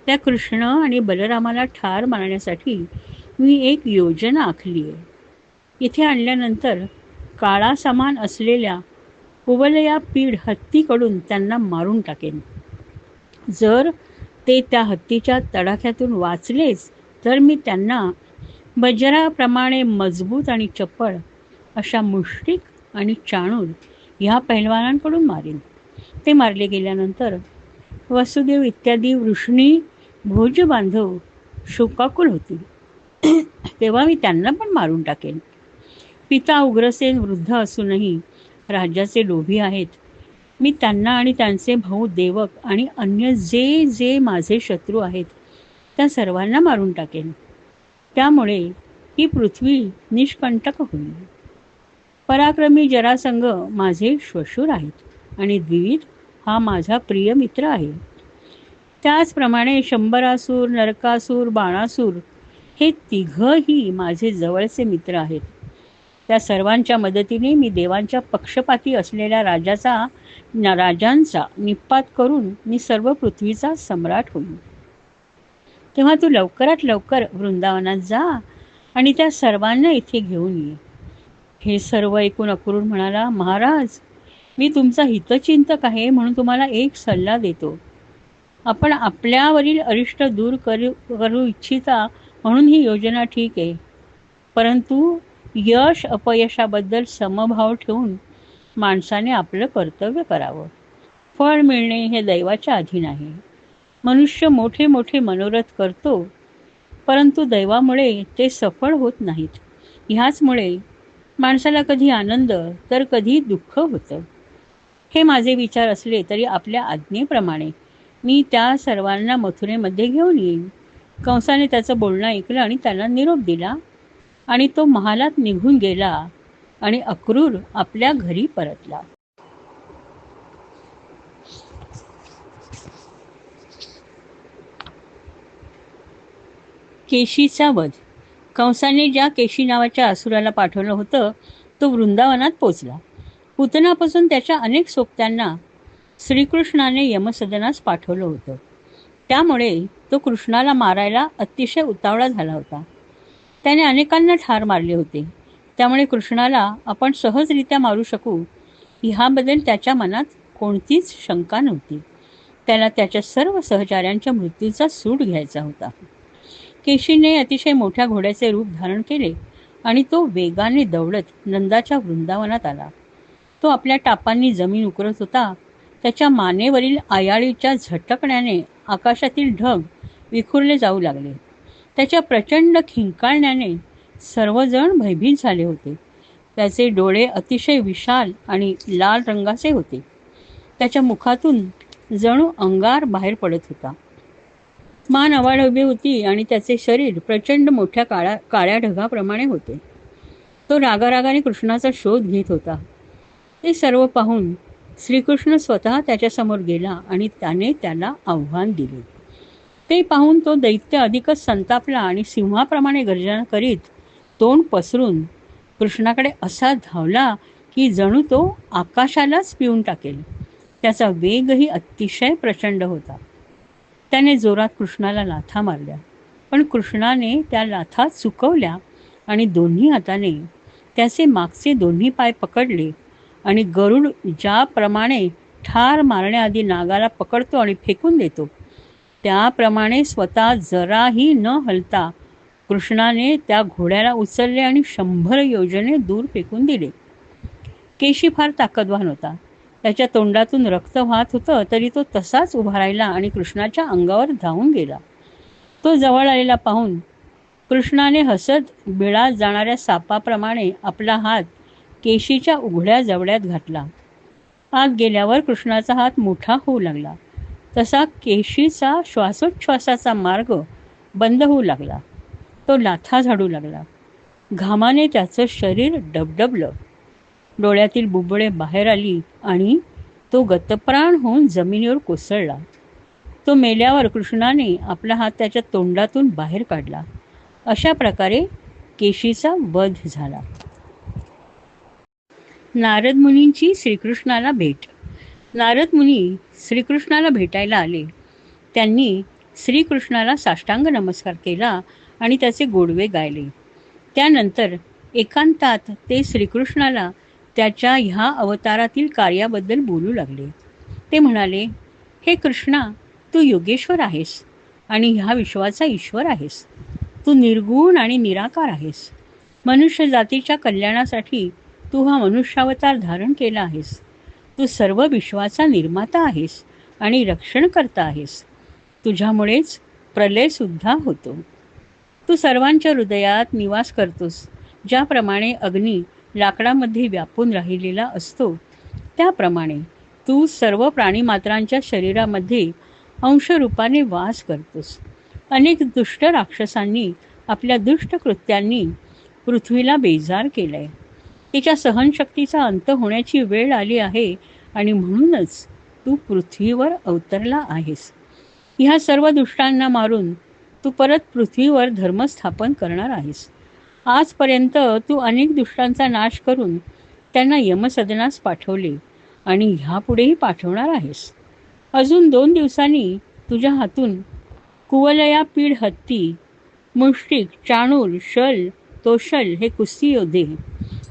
त्या कृष्ण आणि बलरामाला ठार मारण्यासाठी मी एक योजना आखली आहे. इथे आणल्यानंतर काळा समान असलेल्या कुवलया पीड हत्तीकडून त्यांना मारून टाकेन. जर ते त्या हत्तीच्या तडाख्यातून वाचलेच तर मी त्यांना वज्राप्रमाणे मजबूत आणि चपळ अशा मुष्टिक आणि चाणूर ह्या पहिलवानांकडून मारेन. ते मारले गेल्यानंतर वसुदेव इत्यादी वृष्णी भोज बांधव शोकाकुल होतील. तेव्हा मी त्यांना पण मारून टाकेन. पिता उग्रसेन वृद्ध असूनही राज्याचे लोभी आहेत. मी त्यांना आणि त्यांचे भाऊ देवक आणि अन्य जे जे माझे शत्रू आहेत त्या सर्वांना मारून टाकेन. त्यामुळे ही पृथ्वी निष्कंटक होईल. पराक्रमी जरासंग माझे श्वशूर आहेत आणि द्विविद हा माझा प्रिय मित्र आहे. त्याचप्रमाणे शंभरासूर, नरकासूर, बाणासूर हे 3ही माझे जवळचे मित्र आहेत. त्या सर्वांच्या मदतीने मी देवांच्या पक्षपाती असलेल्या राजांचा निपात करून मी सर्व पृथ्वीचा सम्राट होईल. तेव्हा तू लवकरात लवकर वृंदावनात जा आणि त्या सर्वांना इथे घेऊन ये. हे सर्व ऐकून अक्रूर म्हणाला, महाराज, मी तुमचा हितचिंतक आहे म्हणून तुम्हाला एक सल्ला देतो. आपण आपल्यावरील अरिष्ट दूर करू इच्छिता म्हणून ही योजना ठीक आहे, परंतु यश अपयशाबद्दल समभाव ठेवून माणसाने आपलं कर्तव्य करावं. फळ मिळणे हे दैवाच्या अधीन आहे. मनुष्य मोठे मोठे मनोरथ करतो, परंतु दैवामुळे ते सफळ होत नाहीत. ह्याचमुळे माणसाला कधी आनंद तर कधी दुःख होतं. हे माझे विचार असले तरी आपल्या आज्ञेप्रमाणे मी त्या सर्वांना मथुरेमध्ये घेऊन येईन. कंसाने त्याचं बोलणं ऐकलं आणि त्याला निरोप दिला आणि तो महालात निघून गेला आणि अक्रूर आपल्या घरी परतला. केशीचा वध. कंसाने ज्या केशी नावाच्या असुराला पाठवलं होतं तो वृंदावनात पोचला. पुतनापासून त्याच्या अनेक सोबत्यांना श्रीकृष्णाने यमसदनास पाठवलं होतं. त्यामुळे तो कृष्णाला मारायला अतिशय उतावळा झाला होता. त्याने अनेकांना ठार मारले होते. त्यामुळे कृष्णाला आपण सहजरित्या मारू शकू ह्याबद्दल त्याच्या मनात कोणतीच शंका नव्हती. त्याला त्याच्या सर्व सहचार्यांच्या मृत्यूचा सूड घ्यायचा होता. केशीने अतिशय मोठ्या घोड्याचे रूप धारण केले आणि तो वेगाने दौडत नंदाच्या वृंदावनात आला. तो आपल्या टापांनी जमीन उकरत होता. त्याच्या मानेवरील आयाळीच्या झटकण्याने आकाशातील ढग विखुरले जाऊ लागले. त्याच्या प्रचंड खिंकाळण्याने सर्वजण भयभीत झाले होते. त्याचे डोळे अतिशय विशाल आणि लाल रंगाचे होते. त्याच्या मुखातून जणू अंगार बाहेर पडत होता. मान आवाढ उभी होती आणि त्याचे शरीर प्रचंड मोठ्या काळ्या ढगाप्रमाणे होते. तो रागारागाने कृष्णाचा शोध घेत होता. ते सर्व पाहून श्रीकृष्ण स्वतः त्याच्यासमोर गेला आणि त्याने त्याला आव्हान दिले. ते पाहून तो दैत्य अधिकच संतापला आणि सिंहाप्रमाणे गर्जना करीत तोंड पसरून कृष्णाकडे असा धावला की जणू तो आकाशालाच पिऊन टाकेल. त्याचा वेगही अतिशय प्रचंड होता. त्याने जोरात कृष्णाला लाथा मारल्या, पण कृष्णाने त्या लाथा चुकवल्या आणि दोन्ही हाताने त्याचे मागचे दोन्ही पाय पकडले आणि गरुड ज्याप्रमाणे ठार मारण्याआधी नागाला पकडतो आणि फेकून देतो त्याप्रमाणे स्वतः जराही न हलता कृष्णाने त्या घोड्याला उचलले आणि 100 योजने दूर फेकून दिले. केशी फार ताकदवान होता. त्याच्या तोंडातून रक्त वाहत होतं तरी तो तसाच उभा राहिला आणि कृष्णाच्या अंगावर धावून गेला. तो जवळ आलेला पाहून कृष्णाने हसत बिळात जाणाऱ्या सापाप्रमाणे आपला हात केशीच्या उघड्या जबड्यात घातला. आत गेल्यावर कृष्णाचा हात मोठा होऊ लागला. तसा केशीचा श्वासोच्छ्वासाचा मार्ग बंद होऊ लागला. तो लाथा झाडू लागला. घामाने त्याचं शरीर डबडबलं. डोळ्यातील बुबुळे बाहेर आली आणि तो गतप्राण होऊन जमिनीवर कोसळला. तो मेल्यावर कृष्णाने आपला हात त्याच्या तोंडातून बाहेर काढला. अशा प्रकारे केशीचा वध झाला. नारद मुनींची श्रीकृष्णाला भेट. नारद मुनी श्रीकृष्णाला भेटायला आले. त्यांनी श्रीकृष्णाला साष्टांग नमस्कार केला आणि त्याचे गोडवे गायले. त्यानंतर एकांतात ते श्रीकृष्णाला त्याच्या ह्या अवतारातील कार्याबद्दल बोलू लागले. ते म्हणाले, हे कृष्णा, तू योगेश्वर आहेस आणि ह्या विश्वाचा ईश्वर आहेस. तू निर्गुण आणि निराकार आहेस. मनुष्य जातीच्या कल्याणासाठी तू हा मनुष्यावतार धारण केला आहेस. तू सर्व विश्वाचा निर्माता आहेस आणि रक्षणकर्ता आहेस. तुझ्यामुळेच प्रलयसुद्धा होतो. तू सर्वांच्या हृदयात निवास करतोस. ज्याप्रमाणे अग्नी लाकडामध्ये व्यापून राहिलेला असतो त्याप्रमाणे तू सर्व प्राणीमात्रांच्या शरीरामध्ये अंशरूपाने वास करतोस. अनेक दुष्ट राक्षसांनी आपल्या दुष्ट कृत्यांनी पृथ्वीला बेजार केलंय. तिच्या सहनशक्तीचा अंत होण्याची वेळ आली आहे आणि म्हणूनच तू पृथ्वीवर अवतरला आहेस. ह्या सर्व दुष्टांना मारून तू परत पृथ्वीवर धर्म स्थापन करणार आहेस. आजपर्यंत तू अनेक दुष्टांचा नाश करून त्यांना यमसदनास पाठवले आणि ह्यापुढेही पाठवणार आहेस. अजून 2 दिवसांनी तुझ्या हातून कुवलया, पीड, हत्ती, मुष्टिक, चाणूर, शल, तोषल हे कुस्ती योद्धे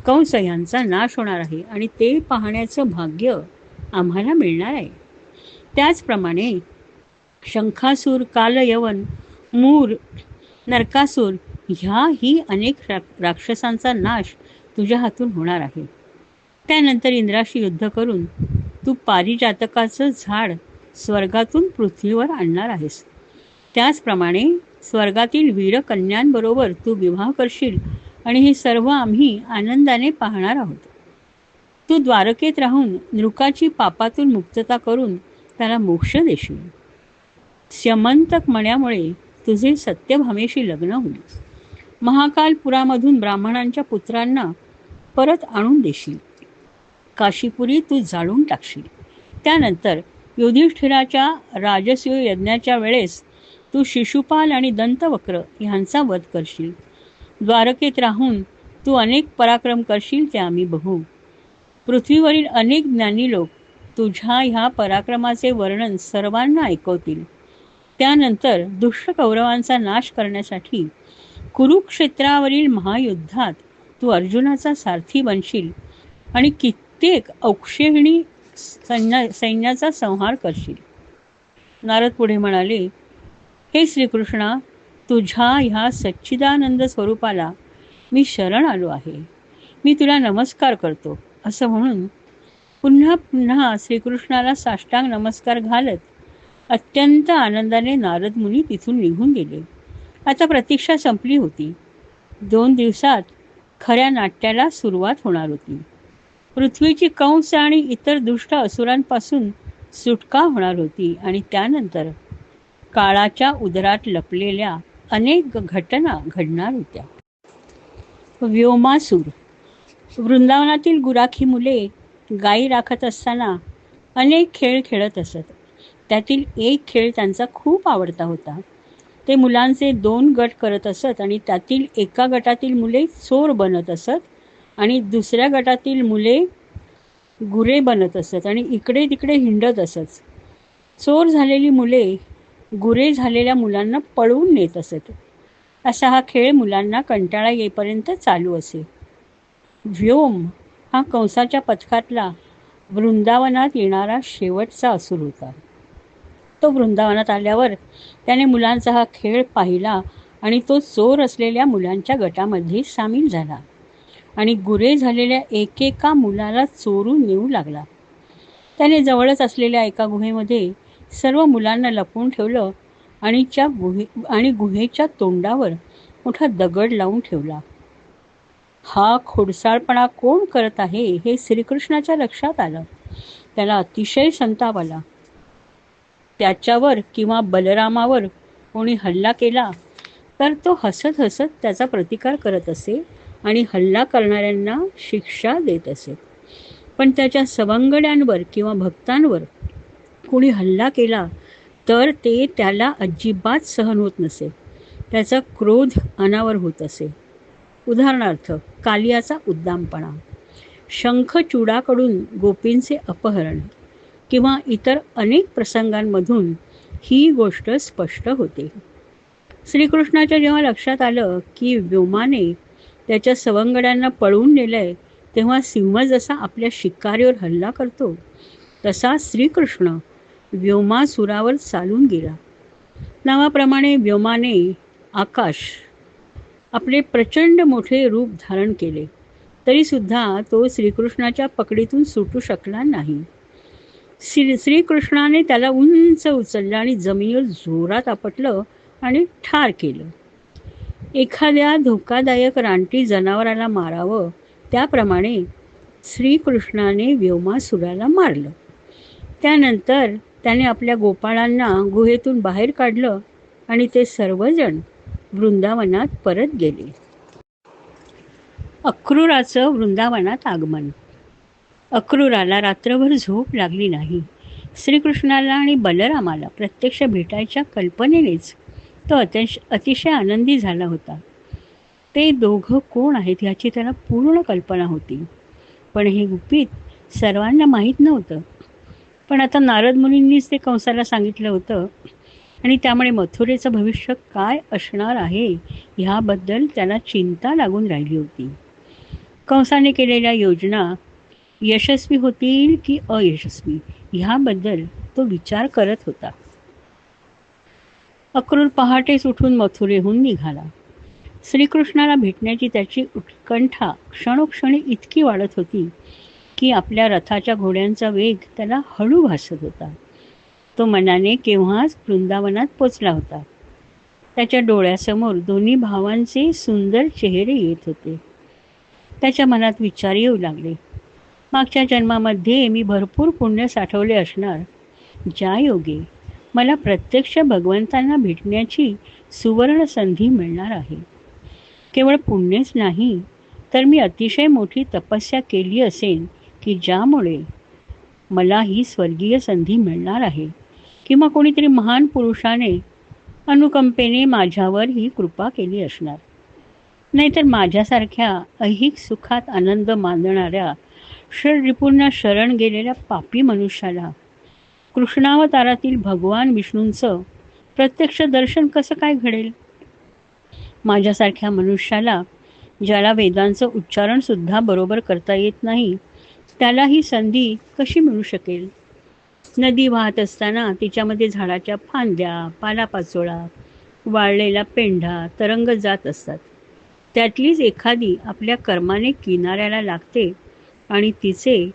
कंस यांचा नाश होणार आहे आणि ते पाहण्याचं भाग्य आम्हाला मिळणार आहे. त्याचप्रमाणे शंखासूर, कालयवन, मूर, नरकासूर ह्याही अनेक राक्षसांचा नाश तुझ्या हातून होणार आहे. त्यानंतर इंद्राशी युद्ध करून तू पारिजातकाचं झाड स्वर्गातून पृथ्वीवर आणणार आहेस. त्याचप्रमाणे स्वर्गातील वीरकन्यांबरोबर तू विवाह करशील आणि हे सर्व आम्ही आनंदाने पाहणार आहोत. तू द्वारकेत राहून नृकाची पापातून मुक्तता करून त्याला मोक्ष देशील. स्यमंतक मण्यामुळे तुझे सत्यभामेशी लग्न होईल. महाकालपुरामधून ब्राह्मणांच्या पुत्रांना परत आणून देशील. काशीपुरी तू जाळून टाकशील. त्यानंतर युधिष्ठिराच्या राजसूय यज्ञाच्या वेळेस तू शिशुपाल आणि दंतवक्र ह्यांचा वध करशील. द्वारकेत राहून तू अनेक पराक्रम करशील ते आम्ही बघू. पृथ्वीवरील अनेक ज्ञानी लोक तुझ्या ह्या पराक्रमाचे वर्णन सर्वांना ऐकवतील. त्यानंतर दुष्ट कौरवांचा नाश करण्यासाठी कुरुक्षेत्रावरील महायुद्धात तू अर्जुनाचा सारथी बनशील आणि कित्येक औक्षहिणी सैन्याचा संहार करशील. नारद पुढे म्हणाले, हे श्रीकृष्णा, तुझ्या ह्या सच्चिदानंद स्वरूपाला मी शरण आलो आहे. मी तुला नमस्कार करतो. असं म्हणून पुन्हा पुन्हा श्रीकृष्णाला साष्टांग नमस्कार घालत अत्यंत आनंदाने नारद मुनी तिथून निघून गेले. आता प्रतीक्षा संपली होती. 2 दिवसात खऱ्या नाट्याला सुरुवात होणार होती. पृथ्वीची कंस आणि इतर दुष्ट असुरांपासून सुटका होणार होती आणि त्यानंतर काळाच्या उदरात लपलेल्या अनेक घटना घडणार होत्या. व्योमासूर. वृंदावनातील गुराखी मुले गायी राखत असताना अनेक खेळ खेळत असत. त्यातील एक खेळ त्यांचा खूप आवडता होता. ते मुलांचे 2 गट करत असत आणि त्यातील एका गटातील मुले चोर बनत असत आणि दुसऱ्या गटातील मुले गुरे बनत असत आणि इकडे तिकडे हिंडत असत. चोर झालेली मुले गुरे झालेल्या मुलांना पळवून नेत असत. असा हा खेळ मुलांना कंटाळा येईपर्यंत चालू असे. व्योम हा कंसाच्या पथकातला वृंदावनात येणारा शेवटचा असुर होता. तो वृंदावनात आल्यावर त्याने मुलांचा हा खेळ पाहिला आणि तो चोर असलेल्या मुलांच्या गटामध्ये सामील झाला आणि गुरे झालेल्या एकेका मुलाला चोरून नेऊ लागला. त्याने जवळच असलेल्या एका गुहेमध्ये सर्व मुलांना लपवून ठेवलं आणि गुहेच्या तोंडावर मोठा दगड लावून ठेवला. हा खोडसाळपणा कोण करत आहे हे श्रीकृष्णाच्या लक्षात आलं. त्याला अतिशय संताप आला. त्याच्यावर किंवा बलरामावर कोणी हल्ला केला तर तो हसत हसत त्याचा प्रतिकार करत असे आणि हल्ला करणाऱ्यांना शिक्षा देत असे. पण त्याच्या सवंगड्यांवर किंवा भक्तांवर कोणी हल्ला केला तर ते त्याला अजिबात सहन होत नसे. त्याचा क्रोध अनावर होत असे. उदाहरणार्थ कालियाचा उद्दामपणा, शंखचूडाकडून गोपींचे अपहरण किंवा इतर अनेक प्रसंगांमधून ही गोष्ट स्पष्ट होते. श्रीकृष्णाच्या जेव्हा लक्षात आलं की व्योमाने त्याच्या सवंगड्यांना पळवून नेलंय, तेव्हा सिंह जसा आपल्या शिकारीवर हल्ला करतो तसा श्रीकृष्ण व्योमासुरावर चालून गेला. नावाप्रमाणे व्योमाने आकाश आपले प्रचंड मोठे रूप धारण केले, तरीसुद्धा तो श्रीकृष्णाच्या पकडीतून सुटू शकला नाही. श्रीकृष्णाने त्याला उंच उचललं आणि जमिनीवर जोरात आपटलं आणि ठार केलं. एखाद्या धोकादायक रानटी जनावराला मारावं त्याप्रमाणे श्रीकृष्णाने व्योमासुराला मारलं. त्यानंतर त्याने आपल्या गोपाळांना गुहेतून बाहेर काढलं आणि ते सर्वजण वृंदावनात परत गेले. अक्रूराचं वृंदावनात आगमन. अक्रूराला रात्रभर झोप लागली नाही. श्रीकृष्णाला आणि बलरामाला प्रत्यक्ष भेटायच्या कल्पनेनेच तो अतिशय आनंदी झाला होता. ते दोघं कोण आहेत ह्याची त्याला पूर्ण कल्पना होती, पण हे गुपित सर्वांना माहीत नव्हतं. पण आता नारद मुनींनीच ते कंसाला सांगितलं होतं आणि त्यामुळे मथुरेचं भविष्य काय असणार आहे ह्याबद्दल त्याला चिंता लागून राहिली होती. कंसाने केलेल्या योजना यशस्वी होतील की अयशस्वी ह्याबद्दल तो विचार करत होता. अक्रूर पहाटेच उठून मथुरेहून निघाला. श्रीकृष्णाला भेटण्याची त्याची उत्कंठा क्षणोक्षणी इतकी वाढत होती की आपल्या रथाच्या घोड्यांचा वेग त्याला हळू भासत होता. तो मनाने केव्हाच वृंदावनात पोचला होता. त्याच्या डोळ्यासमोर दोन्ही भावांचे सुंदर चेहरे येत होते. त्याच्या मनात विचार येऊ लागले. मागच्या जन्मामध्ये मी भरपूर पुण्य साठवले असणार, ज्या योगे मला प्रत्यक्ष भगवंतांना भेटण्याची सुवर्ण संधी मिळणार आहे. केवळ पुण्यच नाही, तर मी अतिशय मोठी तपस्या केली असेल की ज्यामुळे मला ही स्वर्गीय संधी मिळणार आहे. किंवा कोणीतरी महान पुरुषाने अनुकंपेने माझ्यावर ही कृपा केली असणार. नाहीतर माझ्यासारख्या ऐहिक सुखात आनंद मानणाऱ्या षडरिपूंना शरण गेलेल्या पापी मनुष्याला कृष्णावतारातील भगवान विष्णूंचं प्रत्यक्ष दर्शन कसं काय घडेल? माझ्यासारख्या मनुष्याला, ज्याला वेदांचं उच्चारणसुद्धा बरोबर करता येत नाही, त्याला ही संधी कशी मिळू शकेल? नदी वाहत असताना तिच्यामध्ये झाडाच्या फांद्या, पालापाचोळा, वाळलेला पेंढा तरंगत जात असतात. त्यातलीच एखादी आपल्या कर्माने किनाऱ्याला लागते आणि तिचे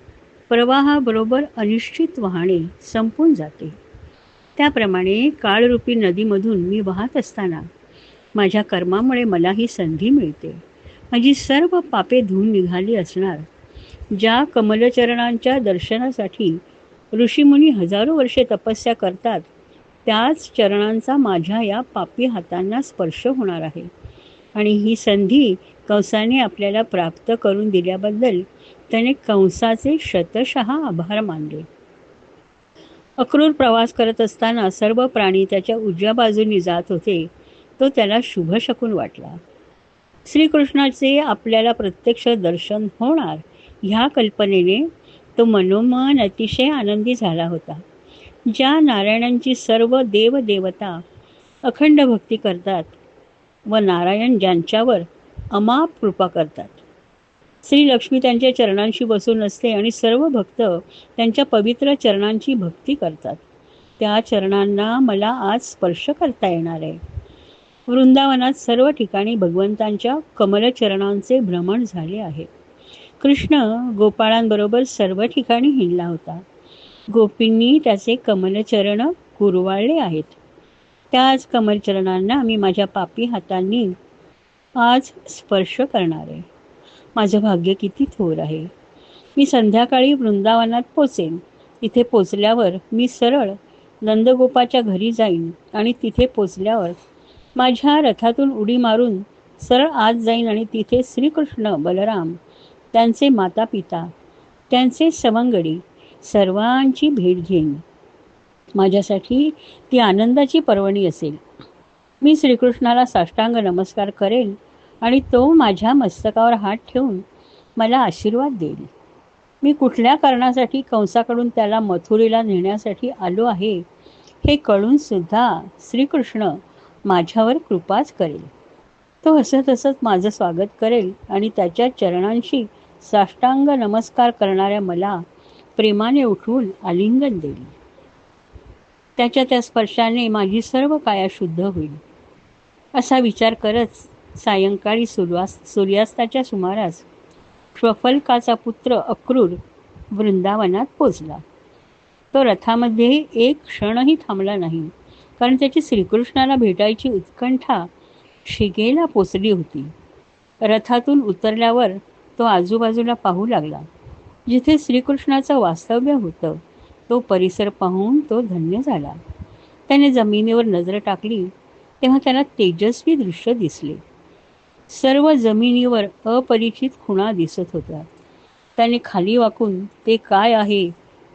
प्रवाहाबरोबर अनिश्चित वाहणे संपून जाते. त्याप्रमाणे काळरूपी नदीमधून मी वाहत असताना माझ्या कर्मामुळे मला ही संधी मिळते. माझी सर्व पापे धुवून निघाली असणार. ज्या कमलचरणांच्या दर्शनासाठी ऋषीमुनी हजारो वर्षे तपस्या करतात, त्याच चरणांचा माझ्या या पापी हातांना स्पर्श होणार आहे. आणि ही संधी कंसाने आपल्याला प्राप्त करून दिल्याबद्दल त्याने कंसाचे शतशः आभार मानले. अक्रूर प्रवास करत असताना सर्व प्राणी त्याच्या उजव्या बाजूनी जात होते. तो त्याला शुभ शकून वाटला. श्रीकृष्णाचे आपल्याला प्रत्यक्ष दर्शन होणार ह्या कल्पनेने तो मनोमन अतिशय आनंदी झाला होता. ज्या नारायणांची सर्व देवदेवता अखंड भक्ती करतात व नारायण ज्यांच्यावर अमाप कृपा करतात, श्री लक्ष्मी त्यांच्या चरणांशी बसून असते आणि सर्व भक्त त्यांच्या पवित्र चरणांची भक्ती करतात, त्या चरणांना मला आज स्पर्श करता येणार आहे. वृंदावनात सर्व ठिकाणी भगवंतांच्या कमलचरणांचे भ्रमण झाले आहे. कृष्ण गोपाळांबरोबर सर्व ठिकाणी हिंडला होता. गोपींनी त्याचे कमलचरण कुरवाळले आहेत. त्याच कमलचरणांना मी माझ्या पापी हातांनी आज स्पर्श करणार आहे. माझं भाग्य किती थोर आहे. मी संध्याकाळी वृंदावनात पोचेन. तिथे पोचल्यावर मी सरळ नंदगोपाच्या घरी जाईन आणि तिथे पोचल्यावर माझ्या रथातून उडी मारून सरळ आत जाईन आणि तिथे श्रीकृष्ण, बलराम, त्यांचे माता पिता, त्यांचे सवंगडी सर्वांची भेट घेईन. माझ्यासाठी ती आनंदाची पर्वणी असेल. मी श्रीकृष्णाला साष्टांग नमस्कार करेन आणि तो माझ्या मस्तकावर हात ठेवून मला आशीर्वाद देईल. मी कुठल्या कारणासाठी कंसाकडून त्याला मथुरेला नेण्यासाठी आलो आहे हे कळून सुद्धा श्रीकृष्ण माझ्यावर कृपाच करेल. तो हसत हसत माझं स्वागत करेल आणि त्याच्या चरणांशी साष्टांग नमस्कार करणाऱ्या मला प्रेमाने उठवून आलिंगन देईल. त्याच्या त्या स्पर्शाने माझी सर्व काया शुद्ध होईल. असा विचार करत सायंकाळी सूर्यास्ताच्या सुमारास श्वफल्काचा पुत्र अक्रूर वृंदावनात पोचला. तो रथामध्ये एक क्षणही थांबला नाही, कारण त्याची श्रीकृष्णाला भेटायची उत्कंठा शिगेला पोचली होती. रथातून उतरल्यावर तो आजूबाजूला पाहू लागला. जिथे श्रीकृष्णाचं वास्तव्य होतं तो परिसर पाहून तो धन्य झाला. त्याने जमिनीवर नजर टाकली तेव्हा त्याला तेजस्वी दृश्य दिसले. सर्व जमिनीवर अपरिचित खुणा दिसत होत्या. त्याने खाली वाकून ते काय आहे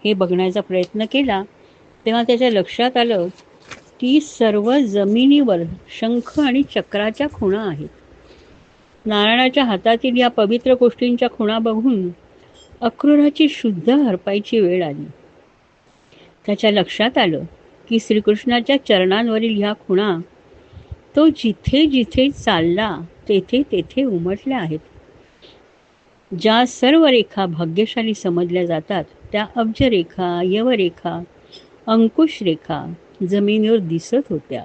हे बघण्याचा प्रयत्न केला तेव्हा त्याच्या लक्षात आलं की सर्व जमिनीवर शंख आणि चक्राच्या खुणा आहेत. नारायणाच्या हातातील या पवित्र गोष्टींच्या खुणा बघून अक्रूराची शुद्ध हरपायची वेळ आली. त्याच्या लक्षात आलं की श्रीकृष्णाच्या चरणांवरील ह्या खुणा तो जिथे जिथे चालला तेथे तेथे उमटल्या आहेत. ज्या सर्व रेखा भाग्यशाली समजल्या जातात त्या अब्जरेखा, यवरेखा, अंकुश रेखा जमिनीवर दिसत होत्या.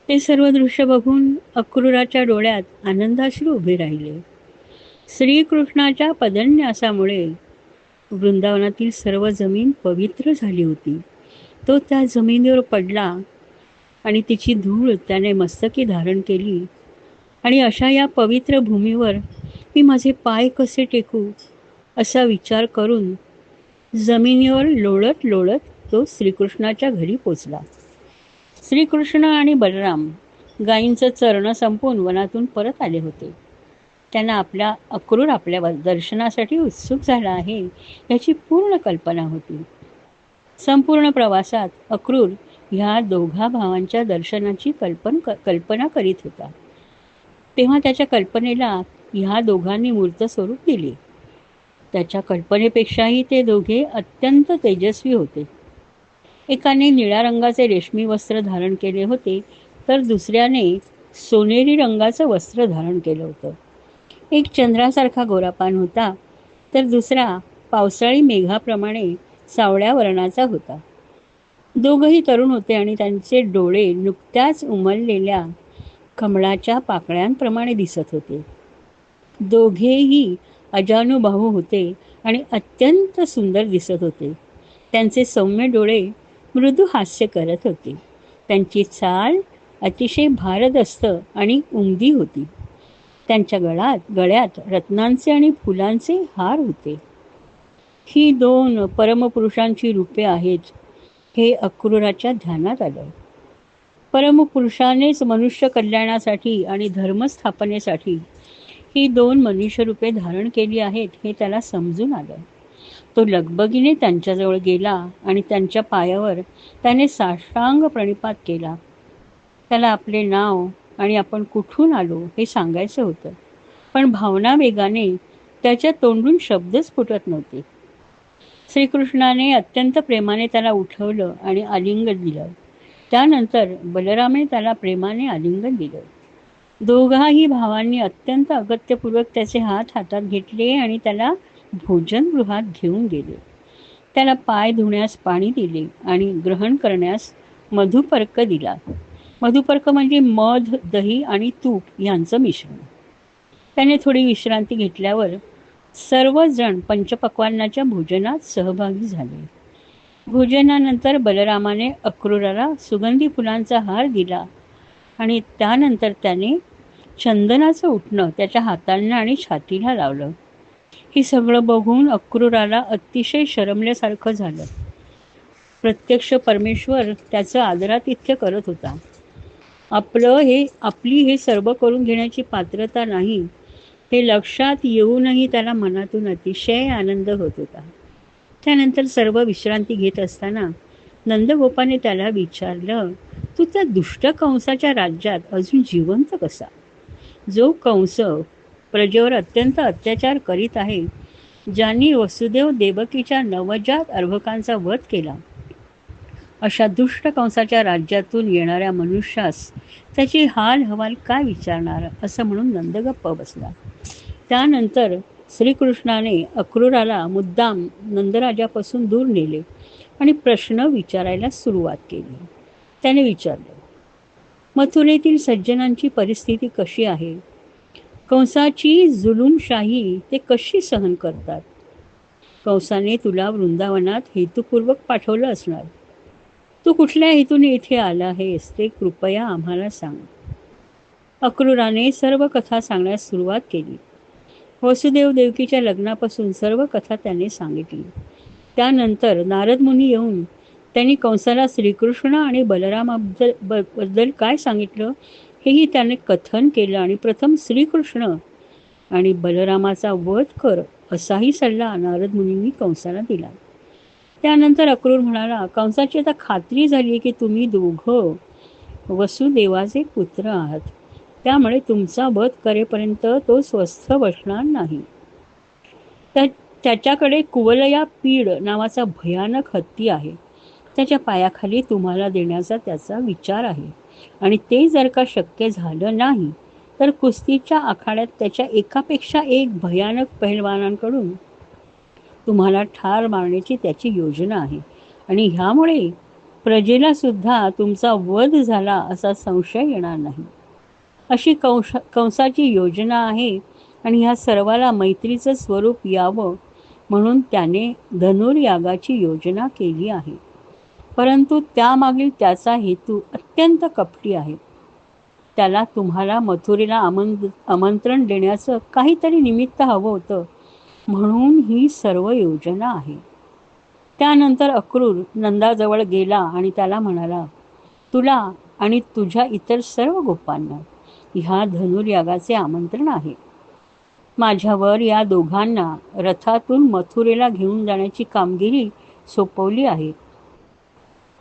ते सर्व दृश्य बघून अक्रूराच्या डोळ्यात आनंदाश्रू उभे राहिले. श्रीकृष्णाच्या पदन्यासामुळे वृंदावनातील सर्व जमीन पवित्र झाली होती. तो त्या जमिनीवर पडला आणि तिची धूळ त्याने मस्तकी धारण केली. आणि अशा या पवित्र भूमीवर मी माझे पाय कसे टेकू असा विचार करून जमिनीवर लोळत लोळत तो श्रीकृष्णाच्या घरी पोचला. श्रीकृष्ण आणि बलराम गायींचं चरणं संपून वनातून परत आले होते. त्यांना अक्रूर आपल्या दर्शनासाठी उत्सुक झाला आहे याची पूर्ण कल्पना होती. संपूर्ण प्रवासात अक्रूर ह्या दोघा भावांच्या दर्शनाची कल्पना करीत होता. तेव्हा त्याच्या कल्पनेला ह्या दोघांनी मूर्त स्वरूप दिले. त्याच्या कल्पनेपेक्षाही ते दोघे अत्यंत तेजस्वी होते. एकाने निळ्या रंगाचे रेशमी वस्त्र धारण केले होते, तर दुसऱ्याने सोनेरी रंगाचं वस्त्र धारण केलं होतं. एक चंद्रासारखा गोरापान होता, तर दुसरा पावसाळी मेघाप्रमाणे सावळ्या वर्णाचा होता. दोघंही तरुण होते आणि त्यांचे डोळे नुकत्याच उमललेल्या कमळाच्या पाकळ्यांप्रमाणे दिसत होते. दोघेही अजानुबाहू होते आणि अत्यंत सुंदर दिसत होते. त्यांचे सौम्य डोळे मृदू हास्य करत होते. त्यांची चाल अतिशय भारदस्त आणि उमदी होती. त्यांच्या गळ्यात रत्नांचे आणि फुलांचे हार होते. ही दोन परमपुरुषांची रूपे आहेत हे अक्रूराच्या ध्यानात आलं. परमपुरुषानेच मनुष्य कल्याणासाठी आणि धर्मस्थापनेसाठी ही दोन मनुष्यरूपे धारण केली आहेत हे त्याला समजून आलं. तो लगबगीने त्यांच्याजवळ गेला आणि त्यांच्या पायावर त्याने साष्टांग प्रणिपात केला. त्याला आपले नाव आणि आपण कुठून आलो हे सांगायचं होतं, पण भावना वेगाने त्याच्या तोंडून शब्दच फुटत नव्हते. श्रीकृष्णाने अत्यंत प्रेमाने त्याला उठवलं आणि आलिंगन दिलं. त्यानंतर बलरामाने त्याला प्रेमाने आलिंगन दिलं. दोघाही भावांनी अत्यंत अगत्यपूर्वक त्याचे हात हातात घेतले आणि त्याला भोजनगृहात घेऊन गेले. त्याला पाय धुण्यास पाणी दिले आणि ग्रहण करण्यास मधुपर्क दिला. मधुपर्क म्हणजे मध, दही आणि तूप यांचं मिश्रण. त्याने थोडी विश्रांती घेतल्यावर सर्वजण पंचपक्वान्नाच्या भोजनात सहभागी झाले. भोजनानंतर बलरामाने अक्रूराला सुगंधी फुलांचा हार दिला आणि त्यानंतर त्याने चंदनाचं उटणं त्याच्या हातांना आणि छातीला लावलं. हे सगळं बघून अक्रूराला अतिशय शरमल्यासारखं झालं. प्रत्यक्ष परमेश्वर त्याचं आदरातिथ्य करत होता. आपली हे सर्व करून घेण्याची पात्रता नाही हे लक्षात येऊनही त्याला मनातून अतिशय आनंद होत होता. त्यानंतर सर्व विश्रांती घेत असताना नंदगोपाने त्याला विचारलं, तू त्या दुष्ट कंसाच्या राज्यात अजून जिवंत कसा? जो कंस प्रजेवर अत्यंत अत्याचार करीत आहे, ज्यांनी वसुदेव देवकीच्या नवजात अर्भकांचा वध केला, अशा दुष्ट कंसाच्या राज्यातून येणाऱ्या मनुष्यास त्याची हाल हवाल काय विचारणार असं म्हणून नंदगप्प बसला. त्यानंतर श्रीकृष्णाने अक्रूराला मुद्दाम नंदराजापासून दूर नेले आणि प्रश्न विचारायला सुरुवात केली. त्याने विचारलं, मथुरेतील सज्जनांची परिस्थिती कशी आहे? कंसाची जुलूमशाही ते कशी सहन करतात? कंसाने तुला वृंदावनात हेतुपूर्वक पाठवलं असणार. तू कुठल्या हेतूने इथे आला आहेस ते कृपया आम्हाला सांग. अक्रूराने सर्व कथा सांगण्यास सुरुवात केली. वसुदेव देवकीच्या लग्नापासून सर्व कथा त्याने सांगितली. त्यानंतर नारद मुनी येऊन त्यांनी कंसाला श्रीकृष्ण आणि बलरामाबद्दल काय सांगितलं हेही त्याने कथन केलं आणि प्रथम श्रीकृष्ण आणि बलरामाचा वध कर असाही सल्ला नारद मुनींनी कंसाला दिला. त्यानंतर अक्रूर म्हणाला, कंसाची आता खात्री झाली की तुम्ही दोघं वसुदेवाचे पुत्र आहात, त्यामुळे तुमचा वध करेपर्यंत तो स्वस्थ बसणार नाही. त्याच्याकडे कुवलया पीड नावाचा भयानक हत्ती आहे. त्याच्या पायाखाली तुम्हाला देण्याचा त्याचा विचार आहे आणि ते जर का शक्य झालं नाही तर कुस्तीच्या आखाड्यात त्याच्या एकापेक्षा एक भयानक पहिलवानांकडून तुम्हाला ठार मारण्याची त्याची योजना आहे आणि ह्यामुळे प्रजेला सुद्धा तुमचा वध झाला असा संशय येणार नाही. अशी कंसाची योजना आहे आणि ह्या सर्वाला मैत्रीचं स्वरूप यावं म्हणून त्याने धनुर्यागाची योजना केली आहे. परंतु त्यामागील त्याचा हेतू अत्यंत कपटी आहे. त्याला तुम्हाला मथुरेला आमंत्रण देण्याचं काहीतरी निमित्त हवं होतं, म्हणून ही सर्व योजना आहे. त्यानंतर अक्रूर नंदाजवळ गेला आणि त्याला म्हणाला, तुला आणि तुझ्या इतर सर्व गोपांना ह्या धनुर्यागाचे आमंत्रण आहे. माझ्यावर या दोघांना रथातून मथुरेला घेऊन जाण्याची कामगिरी सोपवली आहे.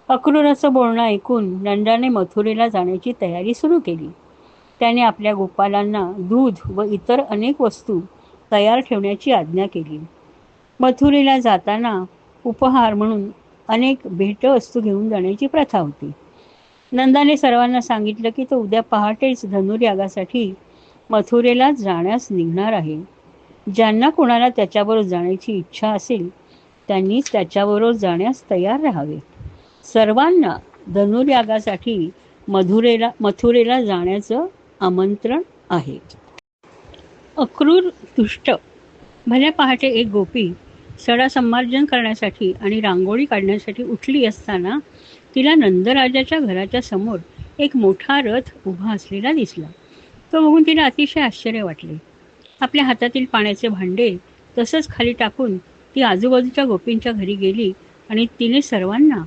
अक्रूराचं बोलणं ऐकून नंदाने मथुरेला जाण्याची तयारी सुरू केली. त्याने आपल्या गोपालांना दूध व इतर अनेक वस्तू तयार ठेवण्याची आज्ञा केली. मथुरेला जाताना उपहार म्हणून अनेक भेटवस्तू घेऊन जाण्याची प्रथा होती. नंदाने सर्वांना सांगितलं की तो उद्या पहाटेच धनुर्यागासाठी मथुरेला जाण्यास निघणार आहे. ज्यांना कोणाला त्याच्याबरोबर जाण्याची इच्छा असेल त्यांनी त्याच्याबरोबर जाण्यास तयार राहावे. सर्वांना धनुर्यागासाठी मथुरेला जाण्याचं आमंत्रण आहे. अक्रूर दुष्ट. भल्या पहाटे एक गोपी सडा संमार्जन करण्यासाठी आणि रांगोळी काढण्यासाठी उठली असताना तिला नंदराजाच्या घराच्या समोर एक मोठा रथ उभा असलेला दिसला. तो बघून तिला अतिशय आश्चर्य वाटले. आपल्या हातातील पाण्याचे भांडे तसंच खाली टाकून ती आजूबाजूच्या गोपींच्या घरी गेली आणि तिने सर्वांना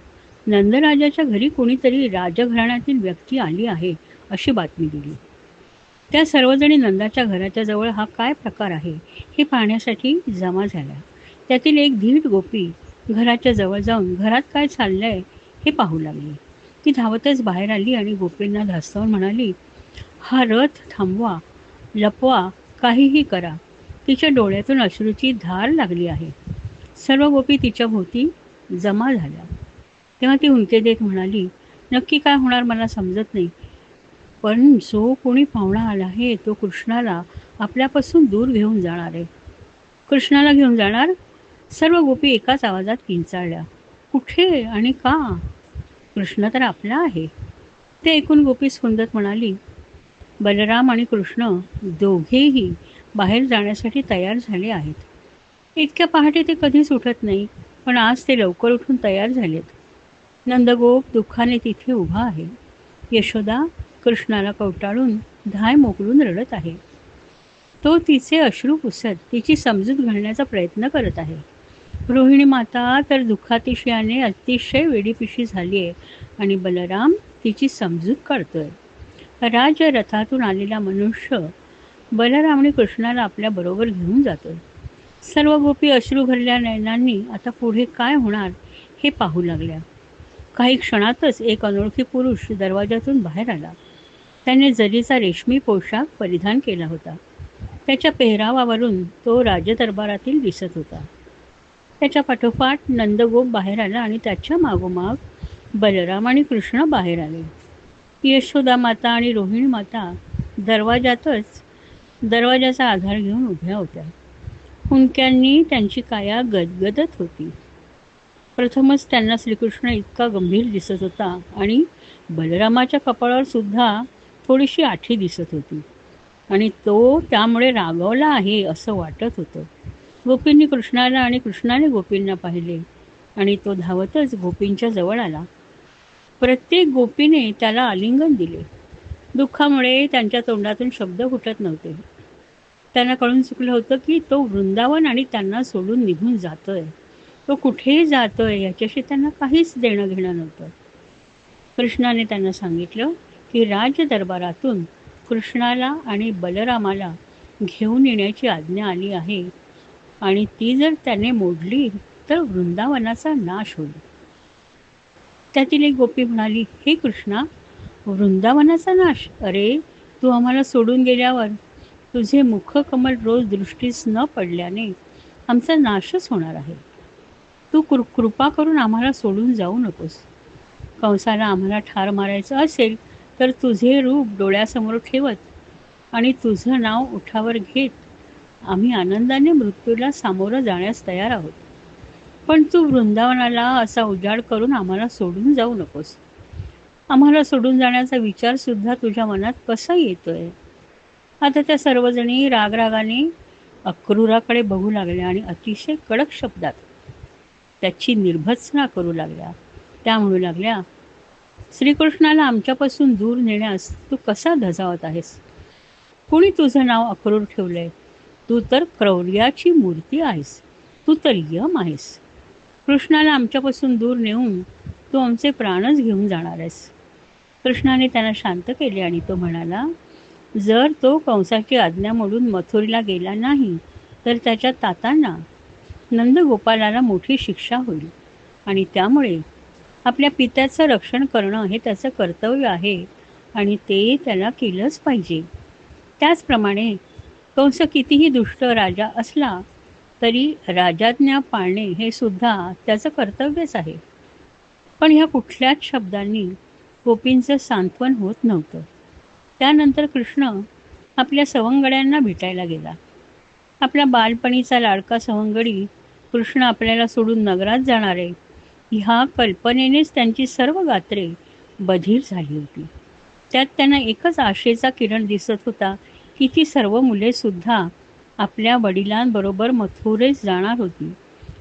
नंदराजाच्या घरी कोणीतरी राजघराण्यातील व्यक्ती आली आहे अशी बातमी दिली. त्या सर्वजणी नंदाच्या घराच्या जवळ हा काय प्रकार आहे हे पाहण्यासाठी जमा झाल्या. त्यातील एक धीट गोपी घराच्या जवळ जाऊन घरात काय चाललंय हे पाहू लागली. ती धावतच बाहेर आली आणि गोपींना धास्तावून म्हणाली, हा रथ थांबवा, लपवा, काहीही करा. तिच्या डोळ्यातून अश्रूची धार लागली आहे. सर्व गोपी तिच्या भोवती जमा झाल्या. तेव्हा ती हुंदके देत म्हणाली, नक्की काय होणार मला समजत नाही, पण जो कोणी पाहुणा आला आहे तो कृष्णाला आपल्यापासून दूर घेऊन जाणार आहे. कृष्णाला घेऊन जाणार? सर्व गोपी एकाच आवाजात किंचाळल्या. कुठे आणि का? कृष्ण तर आपला आहे. ते ऐकून गोपी स्फुंदत म्हणाली, बलराम आणि कृष्ण दोघेही बाहेर जाण्यासाठी तयार झाले आहेत. इतक्या पहाटे ते कधीच उठत नाही, पण आज ते लवकर उठून तयार झालेत. नंदगोप दुःखाने तिथे उभा आहे. यशोदा कृष्णाला कवटाळून धाय मोकलून रडत आहे. तो तिचे अश्रू पुसत तिची समजूत घालण्याचा प्रयत्न करत आहे. रोहिणी माता तर दुःखातिशयाने अतिशय वेडीपिशी झाली आहे आणि बलराम तिची समजूत काढतोय. राजरथातून आलेला मनुष्य बलराम आणि कृष्णाला आपल्या बरोबर घेऊन जातोय. सर्व गोपी अश्रू भरल्या नयनांनी आता पुढे काय होणार हे पाहू लागल्या. काही क्षणातच एक अनोळखी पुरुष दरवाजातून बाहेर आला. त्याने जरीचा रेशमी पोशाख परिधान केला होता. त्याच्या पेहरावावरून तो राजदरबारातील दिसत होता. त्याच्या पाठोपाठ नंदगोप बाहेर आला आणि त्याच्या मागोमाग बलराम आणि कृष्ण बाहेर आले. यशोदा माता आणि रोहिणी माता दरवाजाचा आधार घेऊन उभ्या होत्या. हुंदक्यांनी त्यांची काया गदगदत होती. प्रथमच त्यांना श्रीकृष्ण इतका गंभीर दिसत होता आणि बलरामाच्या कपाळावर सुद्धा थोडीशी आठी दिसत होती आणि तो त्यामुळे रागावला आहे असं वाटत होतं. गोपींनी कृष्णाला आणि कृष्णाने गोपींना पाहिले आणि तो धावतच गोपींच्या जवळ आला. प्रत्येक गोपीने त्याला आलिंगन दिले. दुःखामुळे त्यांच्या तोंडातून शब्द फुटत नव्हते. त्यांना कळून चुकलं होतं की तो वृंदावन आणि त्यांना सोडून निघून जातोय. तो कुठेही जातोय याच्याशी त्यांना काहीच देणं घेणं नव्हतं. कृष्णाने त्यांना सांगितलं की राजदरबारातून कृष्णाला आणि बलरामाला घेऊन येण्याची आज्ञा आली आहे आणि ती जर त्याने मोडली तर वृंदावनाचा नाश होईल. त्यातील एक गोपी म्हणाली, हे कृष्णा, वृंदावनाचा नाश? अरे, तू आम्हाला सोडून गेल्यावर तुझे मुखकमल रोज दृष्टीस न पडल्याने आमचा नाशच होणार आहे. तू कृपा करून आम्हाला सोडून जाऊ नकोस. कंसाला आम्हाला ठार मारायचं असेल तर तुझे रूप डोळ्यासमोर ठेवत आणि तुझं नाव ओठावर घेत आम्ही आनंदाने मृत्यूला सामोरं जाण्यास तयार आहोत. पण तू वृंदावनाला असा उजाड करून आम्हाला सोडून जाऊ नकोस. आम्हाला सोडून जाण्याचा विचारसुद्धा तुझ्या मनात कसा येतोय? आता त्या सर्वजणी रागरागाने अक्रूराकडे बघू लागल्या आणि अतिशय कडक शब्दात त्याची निर्भत्सना करू लागल्या. त्या म्हणू लागल्या, श्रीकृष्णाला आमच्यापासून दूर नेण्यास तू कसा धजावत आहेस? कुणी तुझं नाव अक्रूर ठेवलंय? तू तर क्रौर्याची मूर्ती आहेस. तू तर यम आहेस. कृष्णाला आमच्यापासून दूर नेऊन तू आमचे प्राणच घेऊन जाणार आहेस. कृष्णाने त्यांना शांत केले आणि तो म्हणाला, जर तो कंसाची आज्ञा मोडून मथुरेला गेला नाही तर त्याच्या तातांना नंदगोपालाला मोठी शिक्षा होईल आणि त्यामुळे आपल्या पित्याचं रक्षण करणं हे त्याचं कर्तव्य आहे आणि ते त्याला केलंच पाहिजे. त्याचप्रमाणे कंस कितीही दुष्ट राजा असला तरी राजाज्ञा पाळणे हे सुद्धा त्याचं कर्तव्यच आहे. पण ह्या कुठल्याच शब्दांनी गोपींचं सांत्वन होत नव्हतं. त्यानंतर कृष्ण आपल्या सवंगड्यांना भेटायला गेला. आपल्या बालपणीचा लाडका सवंगडी कृष्ण आपल्याला सोडून नगरात जाणार आहे ह्या कल्पनेनेच त्यांची सर्व गात्रे बधीर झाली होती. त्यात त्यांना एकच आशेचा किरण दिसत होता की ती सर्व मुलेसुद्धा आपल्या वडिलांबरोबर मथुरेस जाणार होती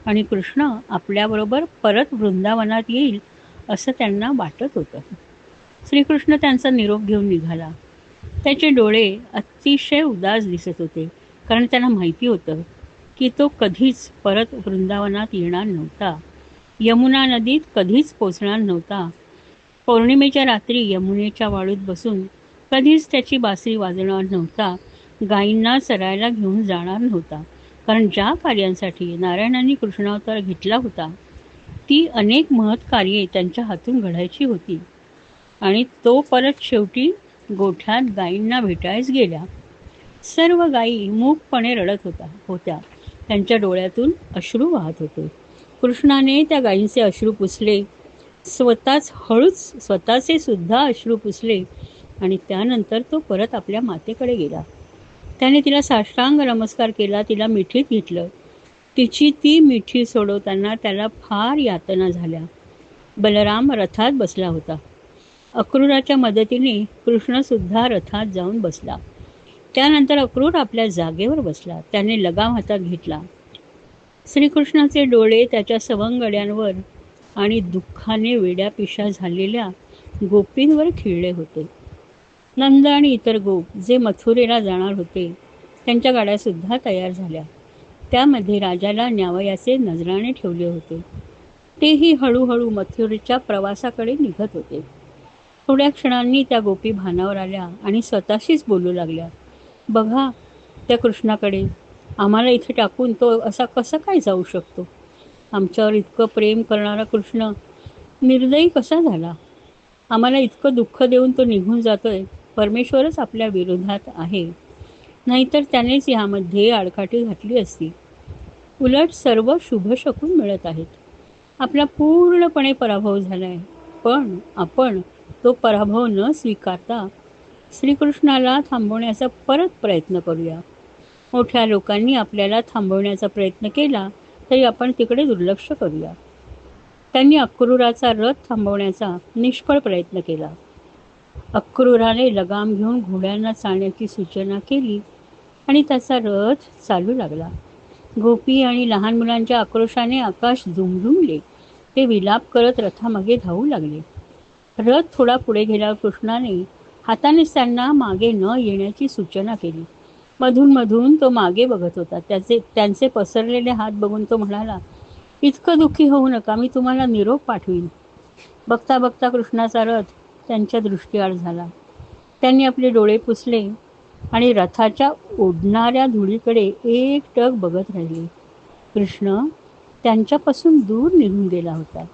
आणि कृष्ण आपल्याबरोबर परत वृंदावनात येईल असं त्यांना वाटत होतं. श्रीकृष्ण त्यांचा निरोप घेऊन निघाला. त्याचे डोळे अतिशय उदास दिसत होते, कारण त्यांना माहिती होतं की तो कधीच परत वृंदावनात येणार नव्हता. यमुना नदीत कधीच पोचणार नव्हता. पौर्णिमेच्या रात्री यमुनेच्या वाळूत बसून कधीच त्याची बासरी वाजवणार नव्हता. गायींना चरायला घेऊन जाणार नव्हता, कारण ज्या कार्यांसाठी नारायणांनी कृष्णावतार घेतला होता ती अनेक महत् कार्ये त्यांच्या हातून घडायची होती आणि तो परत शेवटी गोठ्यात गायींना भेटायच गेल्या. सर्व गायी मूकपणे रडत होत्या. त्यांच्या डोळ्यातून अश्रू वाहत होते. कृष्णाने त्या गायींचे अश्रू पुसले, स्वतःचे सुद्धा अश्रू पुसले आणि त्यानंतर तो परत आपल्या मातेकडे गेला. त्याने तिला साष्टांग नमस्कार केला, तिला मिठीत घेतलं. तिची ती मिठी सोडवताना त्याला फार यातना झाल्या. बलराम रथात बसला होता. अक्रूराच्या मदतीने कृष्णसुद्धा रथात जाऊन बसला. त्यानंतर अक्रूर आपल्या जागेवर बसला. त्याने लगाम हातात घेतला. श्रीकृष्णाचे डोळे त्याच्या सवंगड्यांवर आणि दुःखाने वेड्यापिशा झालेल्या गोपींवर खिळले होते. नंद आणि इतर गोप जे मथुरेला जाणार होते त्यांच्या गाड्यासुद्धा तयार झाल्या. त्यामध्ये राजाला न्यावयाचे नजराणे ठेवले होते. तेही हळूहळू मथुरेच्या प्रवासाकडे निघत होते. थोड्या क्षणांनी त्या गोपी भानावर आल्या आणि स्वतःशीच बोलू लागल्या, बघा त्या कृष्णाकडे, आम्हाला इथे टाकून तो असा कसा काय जाऊ शकतो? आमच्यावर इतकं प्रेम करणारा कृष्ण निर्दयी कसा झाला? आम्हाला इतकं दुःख देऊन तो निघून जातोय. परमेश्वरच आपल्या विरोधात आहे, नाहीतर त्यानेच यामध्ये आडकाठी घातली असती. उलट सर्व शुभ शकून मिळत आहेत. आपला पूर्णपणे पराभव झालाय, पण आपण तो पराभव न स्वीकारता श्रीकृष्णाला थांबवण्याचा परत प्रयत्न करूया. मोठ्या लोकांनी आपल्याला थांबवण्याचा प्रयत्न केला तरी आपण तिकडे दुर्लक्ष करूया. त्यांनी अक्रूराचा रथ थांबवण्याचा निष्फळ प्रयत्न केला. अक्रूराने लगाम घेऊन घोड्यांना चालण्याची सूचना केली आणि त्याचा रथ चालू लागला. गोपी आणि लहान मुलांच्या आक्रोशाने आकाश दुमदुमले. ते विलाप करत रथामागे धावू लागले. रथ थोडा पुढे गेल्यावर कृष्णाने हातानेच त्यांना मागे न येण्याची सूचना केली. मधून मधून तो मागे बघत होता. त्यांचे पसरलेले हात बघून तो म्हणाला, इतकं दुःखी होऊ नका, मी तुम्हाला निरोप पाठवीन. बघता बघता कृष्णाचा रथ त्यांच्या दृष्टीआड झाला. त्यांनी आपले डोळे पुसले आणि रथाच्या उडणाऱ्या धुळीकडे एकटक बघत राहिले. कृष्ण त्यांच्यापासून दूर निघून गेला होता.